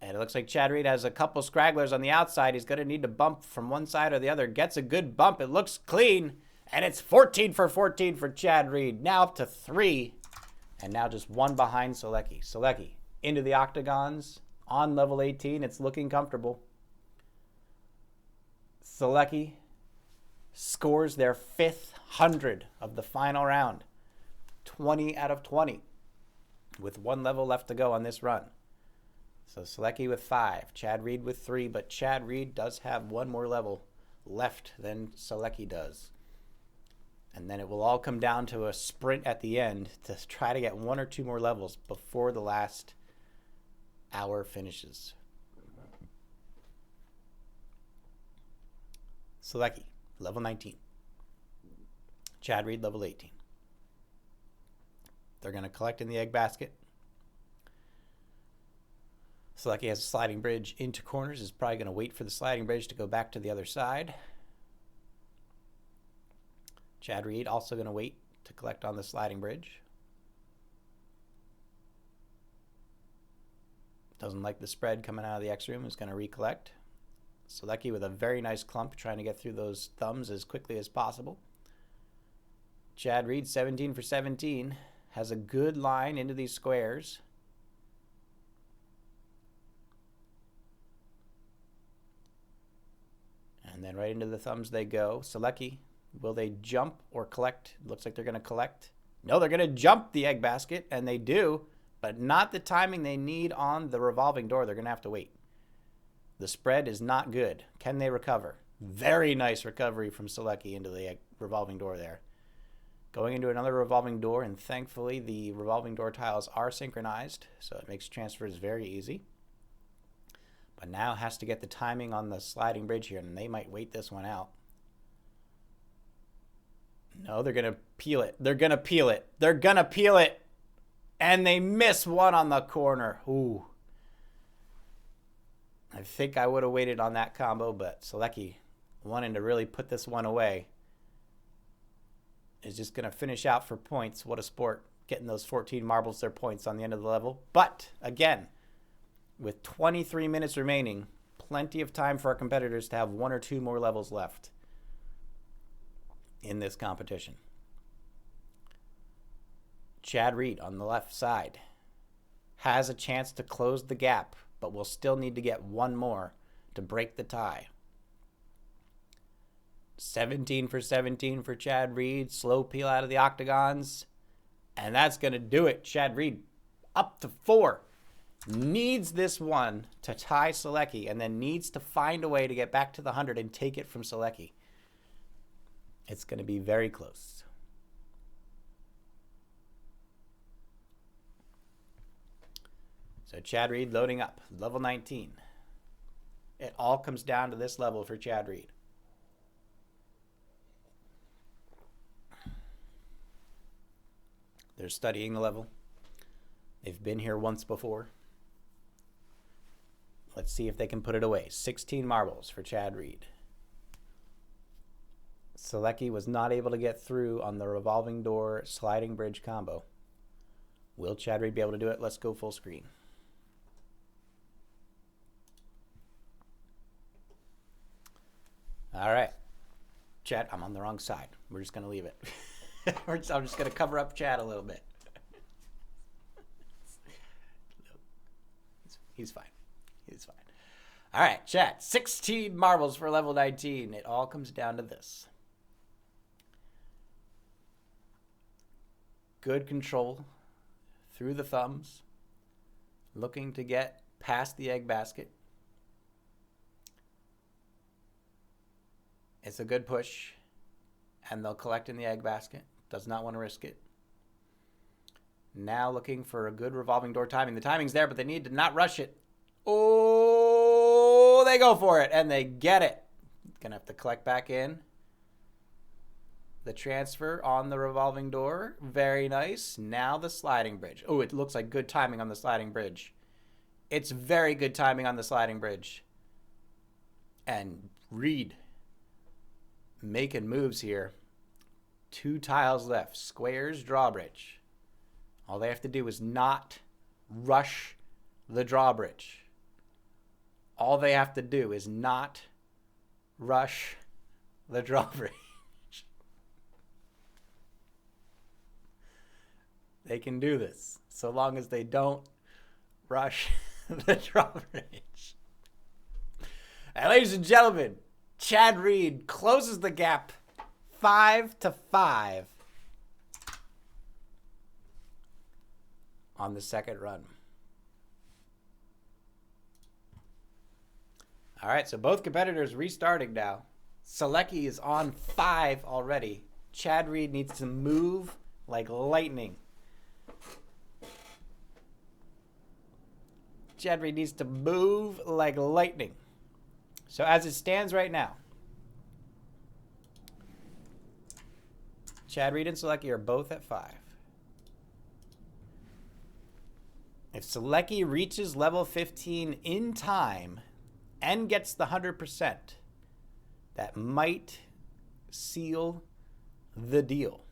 And it looks like Chad Reed has a couple scragglers on the outside. He's going to need to bump from one side or the other. Gets a good bump. It looks clean. And it's 14 for 14 for Chad Reed. Now up to 3 And now just one behind Saleki. Saleki into the octagons on level 18. It's looking comfortable. Saleki scores their 5th 100 of the final round. 20 out of 20 with 1 level left to go on this run. So Saleki with 5, Chad Reed with 3, but Chad Reed does have 1 more level left than Saleki does. And then it will all come down to a sprint at the end to try to get 1 or 2 more levels before the last hour finishes. Saleki, level 19. Chad Reed, level 18. They're going to collect in the egg basket. Saleki has a sliding bridge into corners. Is probably going to wait for the sliding bridge to go back to the other side. Chad Reed also going to wait to collect on the sliding bridge. Doesn't like the spread coming out of the X room. Is going to recollect. Saleki with a very nice clump, trying to get through those thumbs as quickly as possible. Chad Reed, 17 for 17, has a good line into these squares. And then right into the thumbs they go. Saleki, will they jump or collect? Looks like they're going to collect. No, they're going to jump the egg basket, and they do, but not the timing they need on the revolving door. They're going to have to wait. The spread is not good. Can they recover? Very nice recovery from Saleki into the revolving door there. Going into another revolving door, and thankfully the revolving door tiles are synchronized, so it makes transfers very easy. But now has to get the timing on the sliding bridge here, and they might wait this one out. No, they're going to peel it. They're going to peel it. They're going to peel it. And they miss one on the corner. Ooh. I think I would have waited on that combo, but Saleki, wanting to really put this one away, is just going to finish out for points. What a sport, getting those 14 marbles, their points on the end of the level. But, again, with 23 minutes remaining, plenty of time for our competitors to have 1 or 2 more levels left in this competition. Chad Reed on the left side has a chance to close the gap, but will still need to get 1 more to break the tie. 17 for 17 for Chad Reed. Slow peel out of the octagons. And that's going to do it. Chad Reed up to 4. Needs this one to tie Saleki, and then needs to find a way to get back to the 100 and take it from Saleki. It's going to be very close. So Chad Reed loading up, level 19. It all comes down to this level for Chad Reed. They're studying the level. They've been here once before. Let's see if they can put it away. 16 marbles for Chad Reed. Saleki was not able to get through on the revolving door sliding bridge combo. Will Chad Reed be able to do it? Let's go full screen. All right. Chad, I'm on the wrong side. We're just going to leave it. I'm just going to cover up Chad a little bit. He's fine. He's fine. All right, Chad. 16 marbles for level 19. It all comes down to this. Good control through the thumbs. Looking to get past the egg basket. It's a good push. And they'll collect in the egg basket. Does not want to risk it. Now looking for a good revolving door timing. The timing's there, but they need to not rush it. Oh, they go for it, and they get it. Gonna have to collect back in. The transfer on the revolving door. Very nice. Now the sliding bridge. Oh, it looks like good timing on the sliding bridge. It's very good timing on the sliding bridge. And Reed making moves here. 2 tiles left. Squares, drawbridge. All they have to do is not rush the drawbridge. All they have to do is not rush the drawbridge. They can do this, so long as they don't rush the drawbridge. And ladies and gentlemen, Chad Reed closes the gap 5-5 on the second run. All right, so both competitors restarting now. Saleki is on 5 already. Chad Reed needs to move like lightning. Chad Reed needs to move like lightning. So as it stands right now, Chad Reed and Saleki are both at 5. If Saleki reaches level 15 in time and gets the 100%, that might seal the deal.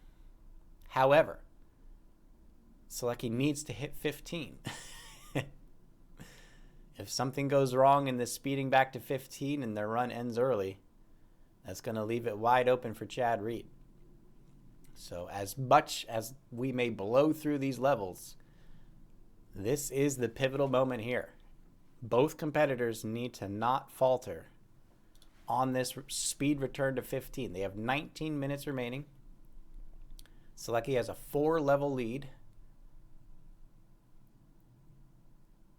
However, Saleki needs to hit 15. If something goes wrong in this speeding back to 15 and their run ends early, that's going to leave it wide open for Chad Reed. So as much as we may blow through these levels, this is the pivotal moment here. Both competitors need to not falter on this speed return to 15. They have 19 minutes remaining. Saleki has a 4-level lead.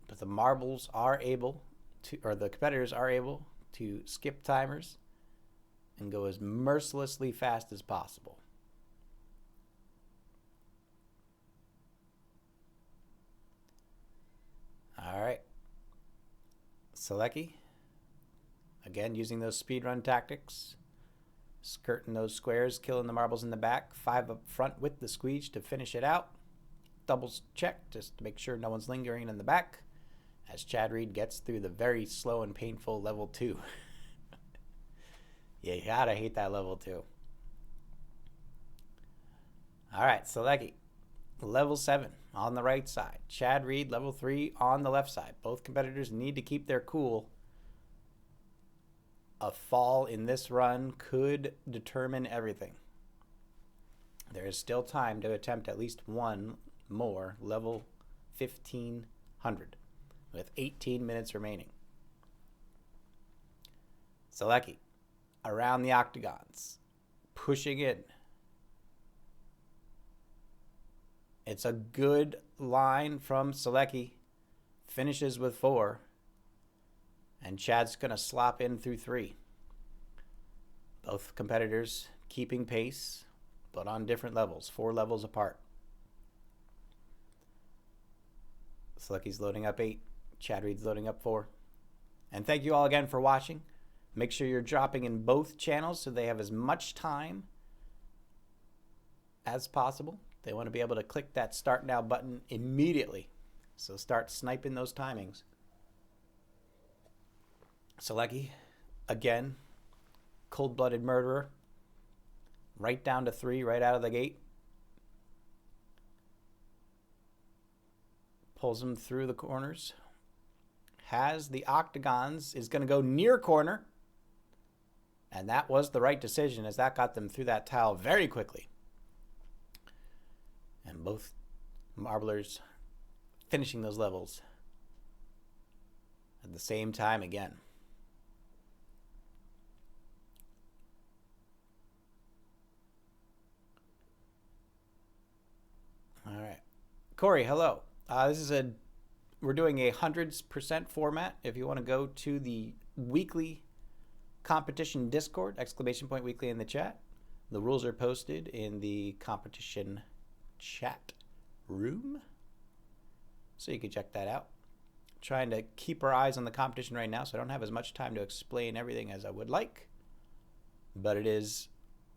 But the marbles are able to, or the competitors are able to skip timers and go as mercilessly fast as possible. All right. Saleki, again, using those speedrun tactics, skirting those squares, killing the marbles in the back, 5 up front with the squeeze to finish it out. Doubles check just to make sure no one's lingering in the back as Chad Reed gets through the very slow and painful level 2. You gotta hate that level 2. All right, Saleki, level 7 on the right side. Chad Reed, level 3 on the left side. Both competitors need to keep their cool. A fall in this run could determine everything. There is still time to attempt at least one more level 1500 with 18 minutes remaining. Saleki, around the octagons, pushing in. It's a good line from Saleki. Finishes with 4. And Chad's going to slop in through 3. Both competitors keeping pace, but on different levels, 4 levels apart. Saleki's loading up 8. Chad Reed's loading up 4. And thank you all again for watching. Make sure you're dropping in both channels so they have as much time as possible. They want to be able to click that start now button immediately. So start sniping those timings. Saleki, again, cold-blooded murderer. Right down to 3 right out of the gate. Pulls him through the corners. Has the octagons, is going to go near corner. And that was the right decision as that got them through that tile very quickly. And both marblers finishing those levels at the same time again. All right. Corey, hello. We're doing a 100% format. If you want to go to the weekly competition Discord, !weekly in the chat. The rules are posted in the competition chat room. So you can check that out. Trying to keep our eyes on the competition right now, so I don't have as much time to explain everything as I would like. But it is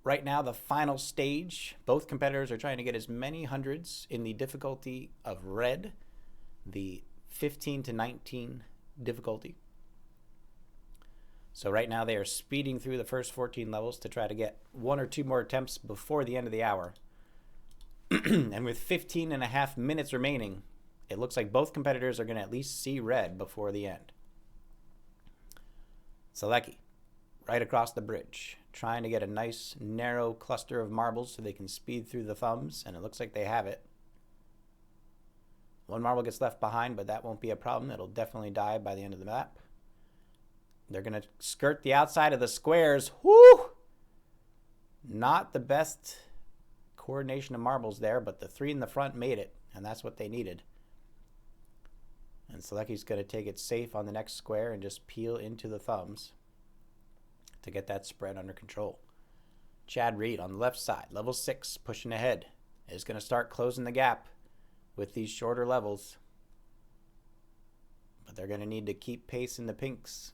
right now the final stage. Both competitors are trying to get as many hundreds in the difficulty of red, the 15 to 19 difficulty. So right now they are speeding through the first 14 levels to try to get 1 or 2 more attempts before the end of the hour. And with 15 and a half minutes remaining, it looks like both competitors are going to at least see red before the end. Saleki, right across the bridge, trying to get a nice narrow cluster of marbles so they can speed through the thumbs, and it looks like they have it. One marble gets left behind, but that won't be a problem. It'll definitely die by the end of the map. They're going to skirt the outside of the squares. Whoo! Not the best coordination of marbles there, but the 3 in the front made it, and that's what they needed. And Saleki's going to take it safe on the next square and just peel into the thumbs to get that spread under control. Chad Reed on the left side, level 6, pushing ahead, is going to start closing the gap with these shorter levels. But they're going to need to keep pace in the pinks.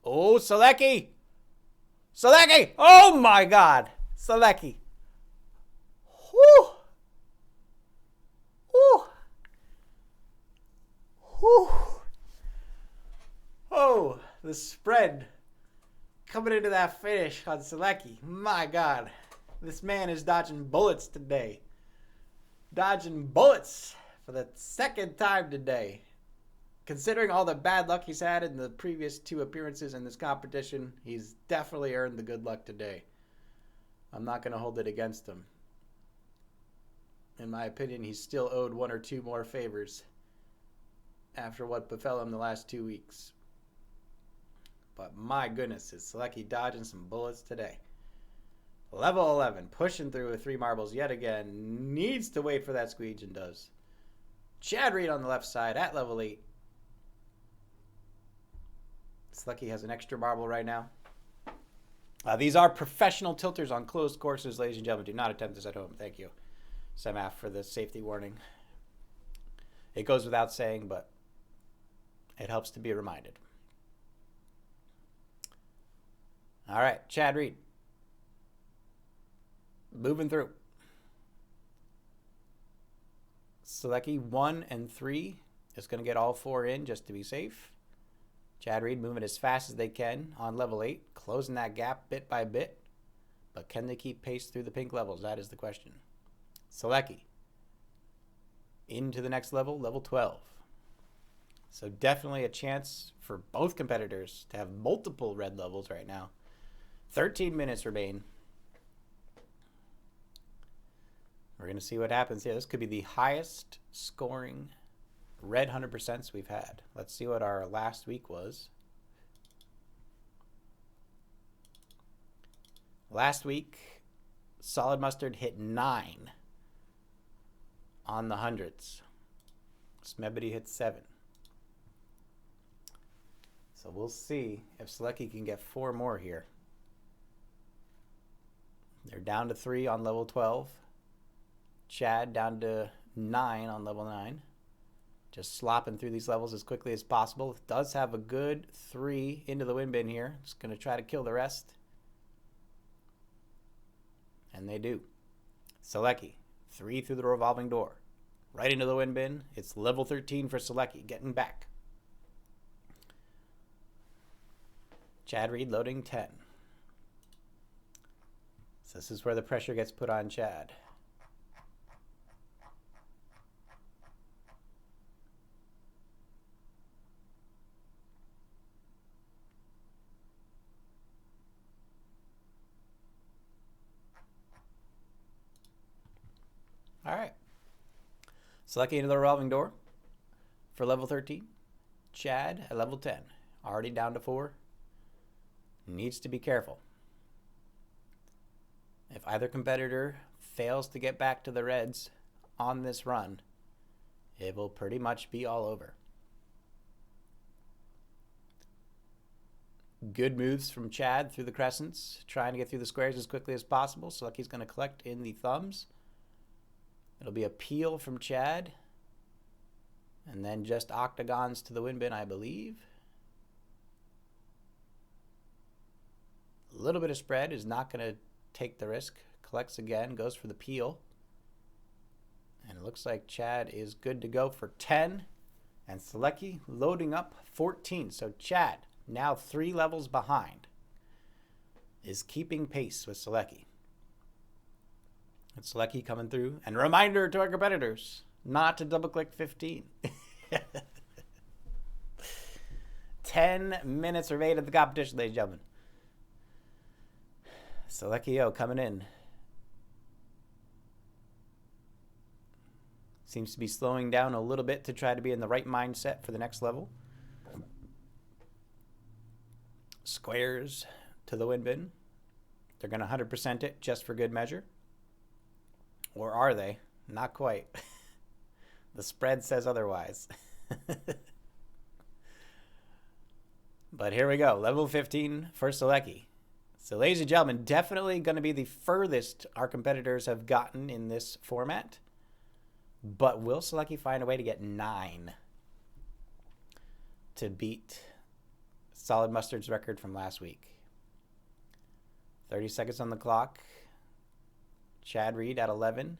Oh, Saleki! Saleki! Oh my God! Saleki. Whew! Whew! Whew! Oh, the spread coming into that finish on Saleki. My God, this man is dodging bullets today. Dodging bullets for the second time today. Considering all the bad luck he's had in the previous 2 appearances in this competition, he's definitely earned the good luck today. I'm not going to hold it against him. In my opinion, he's still owed 1 or 2 more favors after what befell him the last 2 weeks. But my goodness, is Saleki dodging some bullets today. Level 11, pushing through with 3 marbles yet again. Needs to wait for that squeege and does. Chad Reed on the left side at level 8. Saleki has an extra marble right now. These are professional tilters on closed courses, ladies and gentlemen. Do not attempt this at home. Thank you, Semaf, for the safety warning. It goes without saying, but it helps to be reminded. All right, Chad Reed. Moving through. Saleki 1 and 3 is going to get all 4 in just to be safe. Chad Reed moving as fast as they can on level 8, closing that gap bit by bit. But can they keep pace through the pink levels? That is the question. Saleki into the next level, level 12. So definitely a chance for both competitors to have multiple red levels right now. 13 minutes remain. We're going to see what happens here. This could be the highest scoring red 100% we've had. Let's see what our last week was. Last week, Solid Mustard hit 9 on the hundreds. Smebity hit 7. So we'll see if Saleki can get 4 more here. They're down to 3 on level 12. Chad down to 9 on level 9. Just slopping through these levels as quickly as possible. Does have a good 3 into the wind bin here. Just going to try to kill the rest. And they do. Saleki, 3 through the revolving door. Right into the wind bin. It's level 13 for Saleki, getting back. Chad Reed loading 10. So this is where the pressure gets put on Chad. All right. Saleki into the revolving door for level 13. Chad at level 10. Already down to 4. Needs to be careful. If either competitor fails to get back to the reds on this run, it will pretty much be all over. Good moves from Chad through the crescents, trying to get through the squares as quickly as possible. Saleki's going to collect in the thumbs. It'll be a peel from Chad. And then just octagons to the wind bin, I believe. A little bit of spread is not going to take the risk. Collects again, goes for the peel. And it looks like Chad is good to go for 10. And Saleki loading up 14. So Chad, now 3 levels behind, is keeping pace with Saleki. And Saleki coming through. And a reminder to our competitors not to double click 15. 10 minutes remain of the competition, ladies and gentlemen. SalekiJo coming in. Seems to be slowing down a little bit to try to be in the right mindset for the next level. Squares to the wind bin. They're going to 100% it just for good measure. Or are they? Not quite. The spread says otherwise. But here we go. Level 15 for Seleki. So ladies and gentlemen, definitely going to be the furthest our competitors have gotten in this format. But will Seleki find a way to get 9 to beat Solid Mustard's record from last week? 30 seconds on the clock. Chad Reed at 11.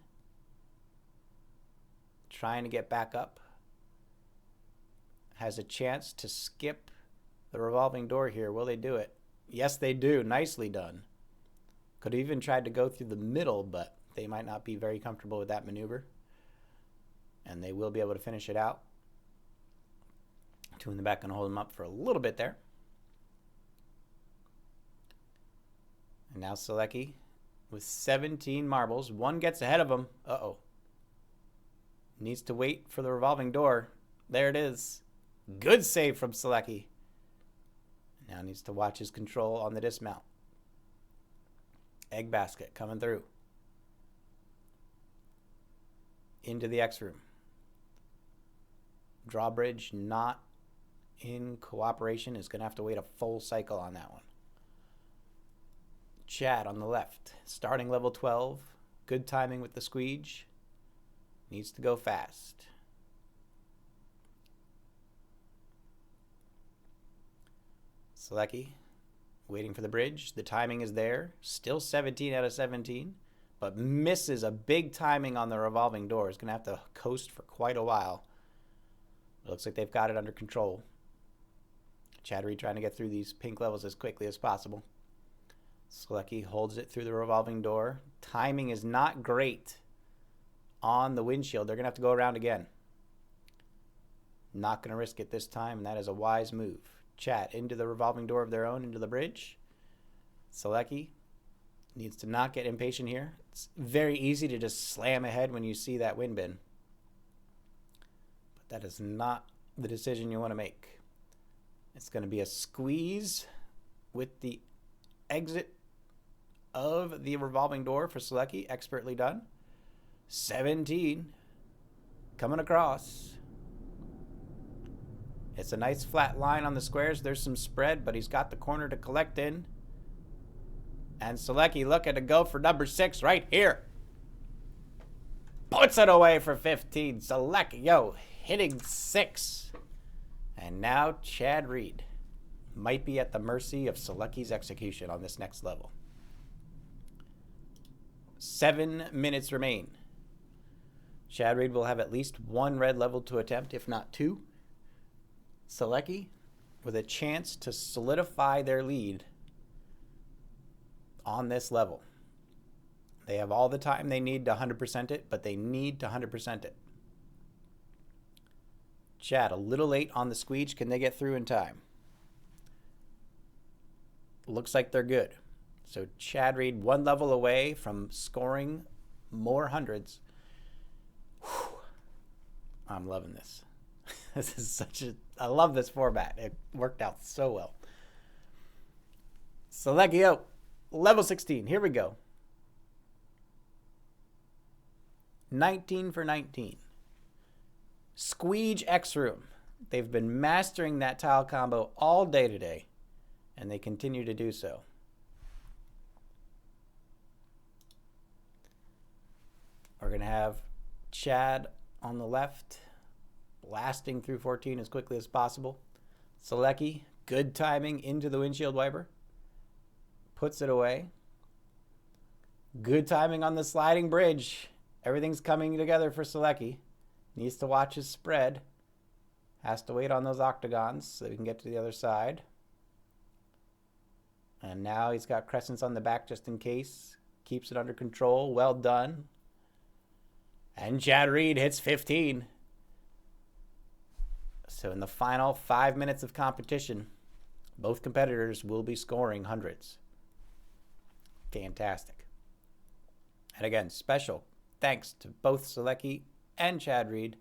Trying to get back up. Has a chance to skip the revolving door here. Will they do it? Yes, they do. Nicely done. Could have even tried to go through the middle, but they might not be very comfortable with that maneuver. And they will be able to finish it out. Two in the back, going to hold them up for a little bit there. And now Seleki with 17 marbles. One gets ahead of him. Uh-oh. Needs to wait for the revolving door. There it is. Good save from Seleki. Now needs to watch his control on the dismount. Egg basket coming through. Into the X room. Drawbridge not in cooperation. Is going to have to wait a full cycle on that one. Chad on the left. Starting level 12. Good timing with the squeege. Needs to go fast. Seleki waiting for the bridge. The timing is there. Still 17 out of 17. But misses a big timing on the revolving door. Is going to have to coast for quite a while. It looks like they've got it under control. Chad Reed trying to get through these pink levels as quickly as possible. Seleki holds it through the revolving door. Timing is not great on the windshield. They're going to have to go around again. Not going to risk it this time, and that is a wise move. Chad into the revolving door of their own, into the bridge. Seleki needs to not get impatient here. It's very easy to just slam ahead when you see that wind bin. But that is not the decision you want to make. It's going to be a squeeze with the exit of the revolving door for Seleki. Expertly done. 17 coming across. It's a nice flat line on the squares. There's some spread, but he's got the corner to collect in. And Seleki looking to go for number 6 right here. Puts it away for 15. SalekiJo hitting 6. And now Chad Reed might be at the mercy of Seleki's execution on this next level. 7 minutes remain. Chad Reed will have at least 1 red level to attempt, if not 2. Seleki with a chance to solidify their lead on this level. They have all the time they need to 100% it, but they need to 100% it. Chad, a little late on the squeege. Can they get through in time? Looks like they're good. So Chad Reed 1 level away from scoring more hundreds. Whew. I'm loving this. This is I love this format. It worked out so well. SalekiJo, level 16. Here we go. 19 for 19. Squeege X room. They've been mastering that tile combo all day today, and they continue to do so. We're going to have Chad on the left, blasting through 14 as quickly as possible. Seleki, good timing into the windshield wiper. Puts it away. Good timing on the sliding bridge. Everything's coming together for Seleki. Needs to watch his spread. Has to wait on those octagons so he can get to the other side. And now he's got crescents on the back just in case. Keeps it under control. Well done. And Chad Reed hits 15. So in the final 5 minutes of competition, both competitors will be scoring hundreds. Fantastic. And again, special thanks to both Seleki and Chad Reed,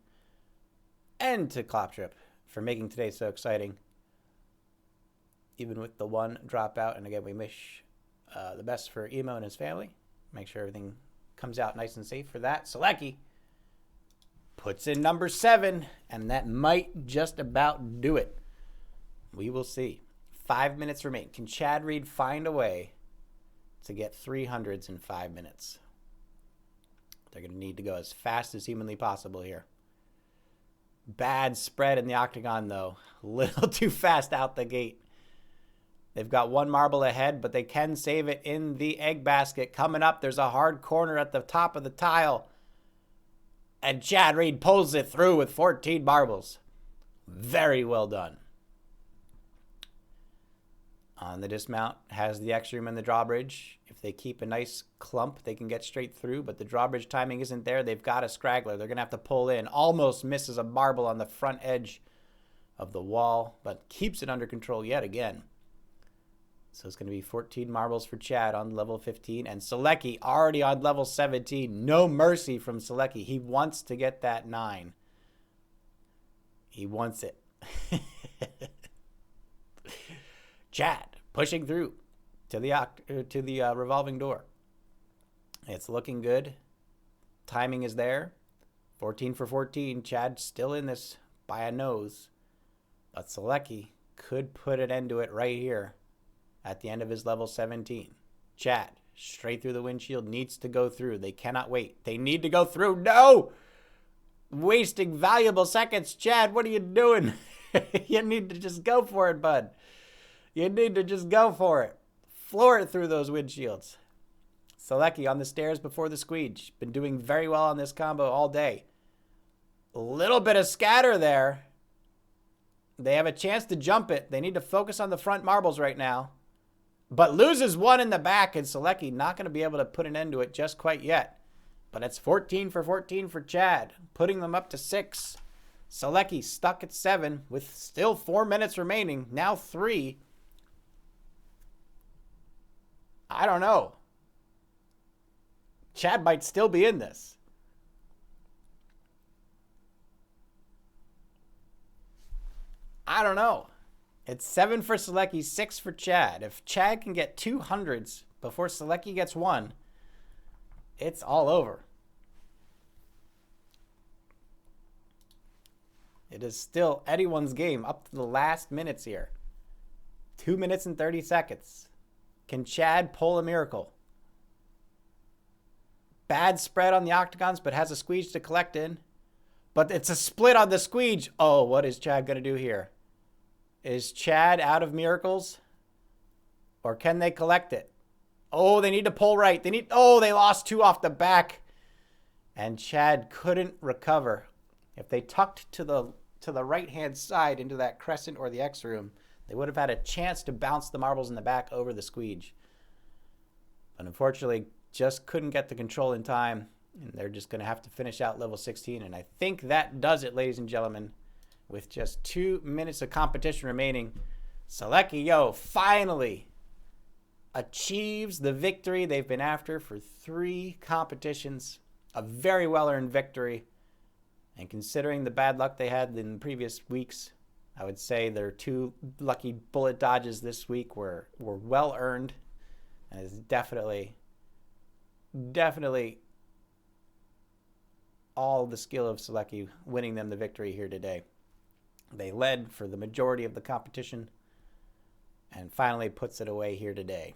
and to Kloptrip for making today so exciting. Even with the one dropout, and again, we wish the best for Emo and his family. Make sure everything comes out nice and safe for that. Seleki puts in number 7, and that might just about do it. We will see. 5 minutes remain. Can Chad Reed find a way to get 300s in 5 minutes? They're going to need to go as fast as humanly possible here. Bad spread in the octagon, though. A little too fast out the gate. They've got one marble ahead, but they can save it in the egg basket. Coming up, there's a hard corner at the top of the tile. And Chad Reed pulls it through with 14 marbles. Very well done. On the dismount, has the X room and the drawbridge. If they keep a nice clump, they can get straight through, but the drawbridge timing isn't there. They've got a scraggler. They're going to have to pull in. Almost misses a marble on the front edge of the wall, but keeps it under control yet again. So it's going to be 14 marbles for Chad on level 15, and Seleki already on level 17. No mercy from Seleki. He wants to get that 9. He wants it. Chad pushing through to the revolving door. It's looking good. Timing is there. 14 for 14. Chad still in this by a nose. But Seleki could put an end to it right here at the end of his level 17. Chad, straight through the windshield, needs to go through. They cannot wait. They need to go through. No! Wasting valuable seconds. Chad, what are you doing? You need to just go for it, bud. You need to just go for it. Floor it through those windshields. Seleki on the stairs before the squeege. Been doing very well on this combo all day. A little bit of scatter there. They have a chance to jump it. They need to focus on the front marbles right now. But loses one in the back, and Seleki not going to be able to put an end to it just quite yet. But it's 14 for 14 for Chad, putting them up to 6. Seleki stuck at 7 with still 4 minutes remaining. Now 3. I don't know. Chad might still be in this. I don't know. It's 7 for Seleki, 6 for Chad. If Chad can get 200s before Seleki gets 1, it's all over. It is still anyone's game up to the last minutes here. 2 minutes and 30 seconds. Can Chad pull a miracle? Bad spread on the octagons, but has a squeege to collect in. But it's a split on the squeege. Oh, what is Chad going to do here? Is Chad out of miracles? Or can they collect it? Oh, they need to pull right. They lost 2 off the back. And Chad couldn't recover. If they tucked to the right-hand side into that crescent or the X room, they would have had a chance to bounce the marbles in the back over the squeege. But unfortunately, just couldn't get the control in time. And they're just going to have to finish out level 16. And I think that does it, ladies and gentlemen. With just 2 minutes of competition remaining, SalekiJo finally achieves the victory they've been after for 3 competitions. A very well-earned victory. And considering the bad luck they had in the previous weeks, I would say their 2 lucky bullet dodges this week were well-earned. And it's definitely all the skill of Seleki winning them the victory here today. They led for the majority of the competition and finally puts it away here today.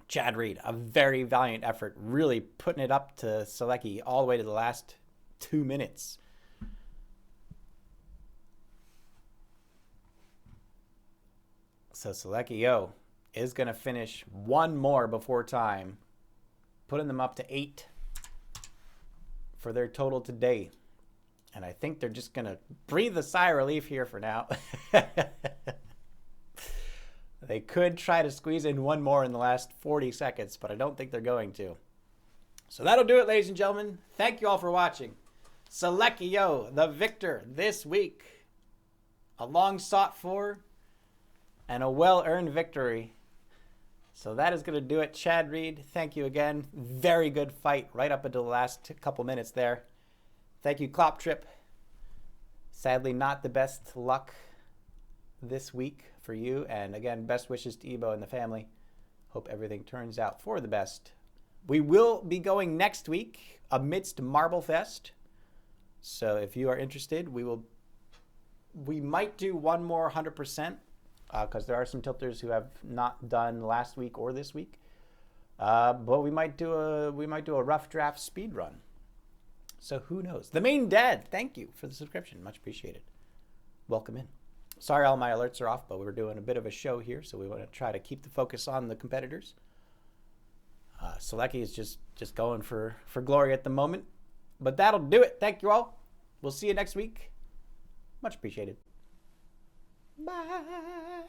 Chad Reed, a very valiant effort, really putting it up to Seleki all the way to the last 2 minutes. So SalekiJo is going to finish 1 more before time, putting them up to 8 for their total today. And I think they're just going to breathe a sigh of relief here for now. They could try to squeeze in 1 more in the last 40 seconds, but I don't think they're going to. So that'll do it, ladies and gentlemen. Thank you all for watching. SalekiJo, the victor this week. A long sought for and a well-earned victory. So that is going to do it. Chad Reed, thank you again. Very good fight right up until the last couple minutes there. Thank you, Kloptrip. Sadly, not the best luck this week for you. And again, best wishes to Ebo and the family. Hope everything turns out for the best. We will be going next week amidst Marble Fest. So if you are interested, we might do one more 100%. Because there are some tilters who have not done last week or this week, but we might do a rough draft speed run. So who knows? The Main Dad, thank you for the subscription, much appreciated. Welcome in. Sorry, all my alerts are off, but we're doing a bit of a show here, so we want to try to keep the focus on the competitors. Seleki is just going for glory at the moment, but that'll do it. Thank you all. We'll see you next week. Much appreciated. Bye.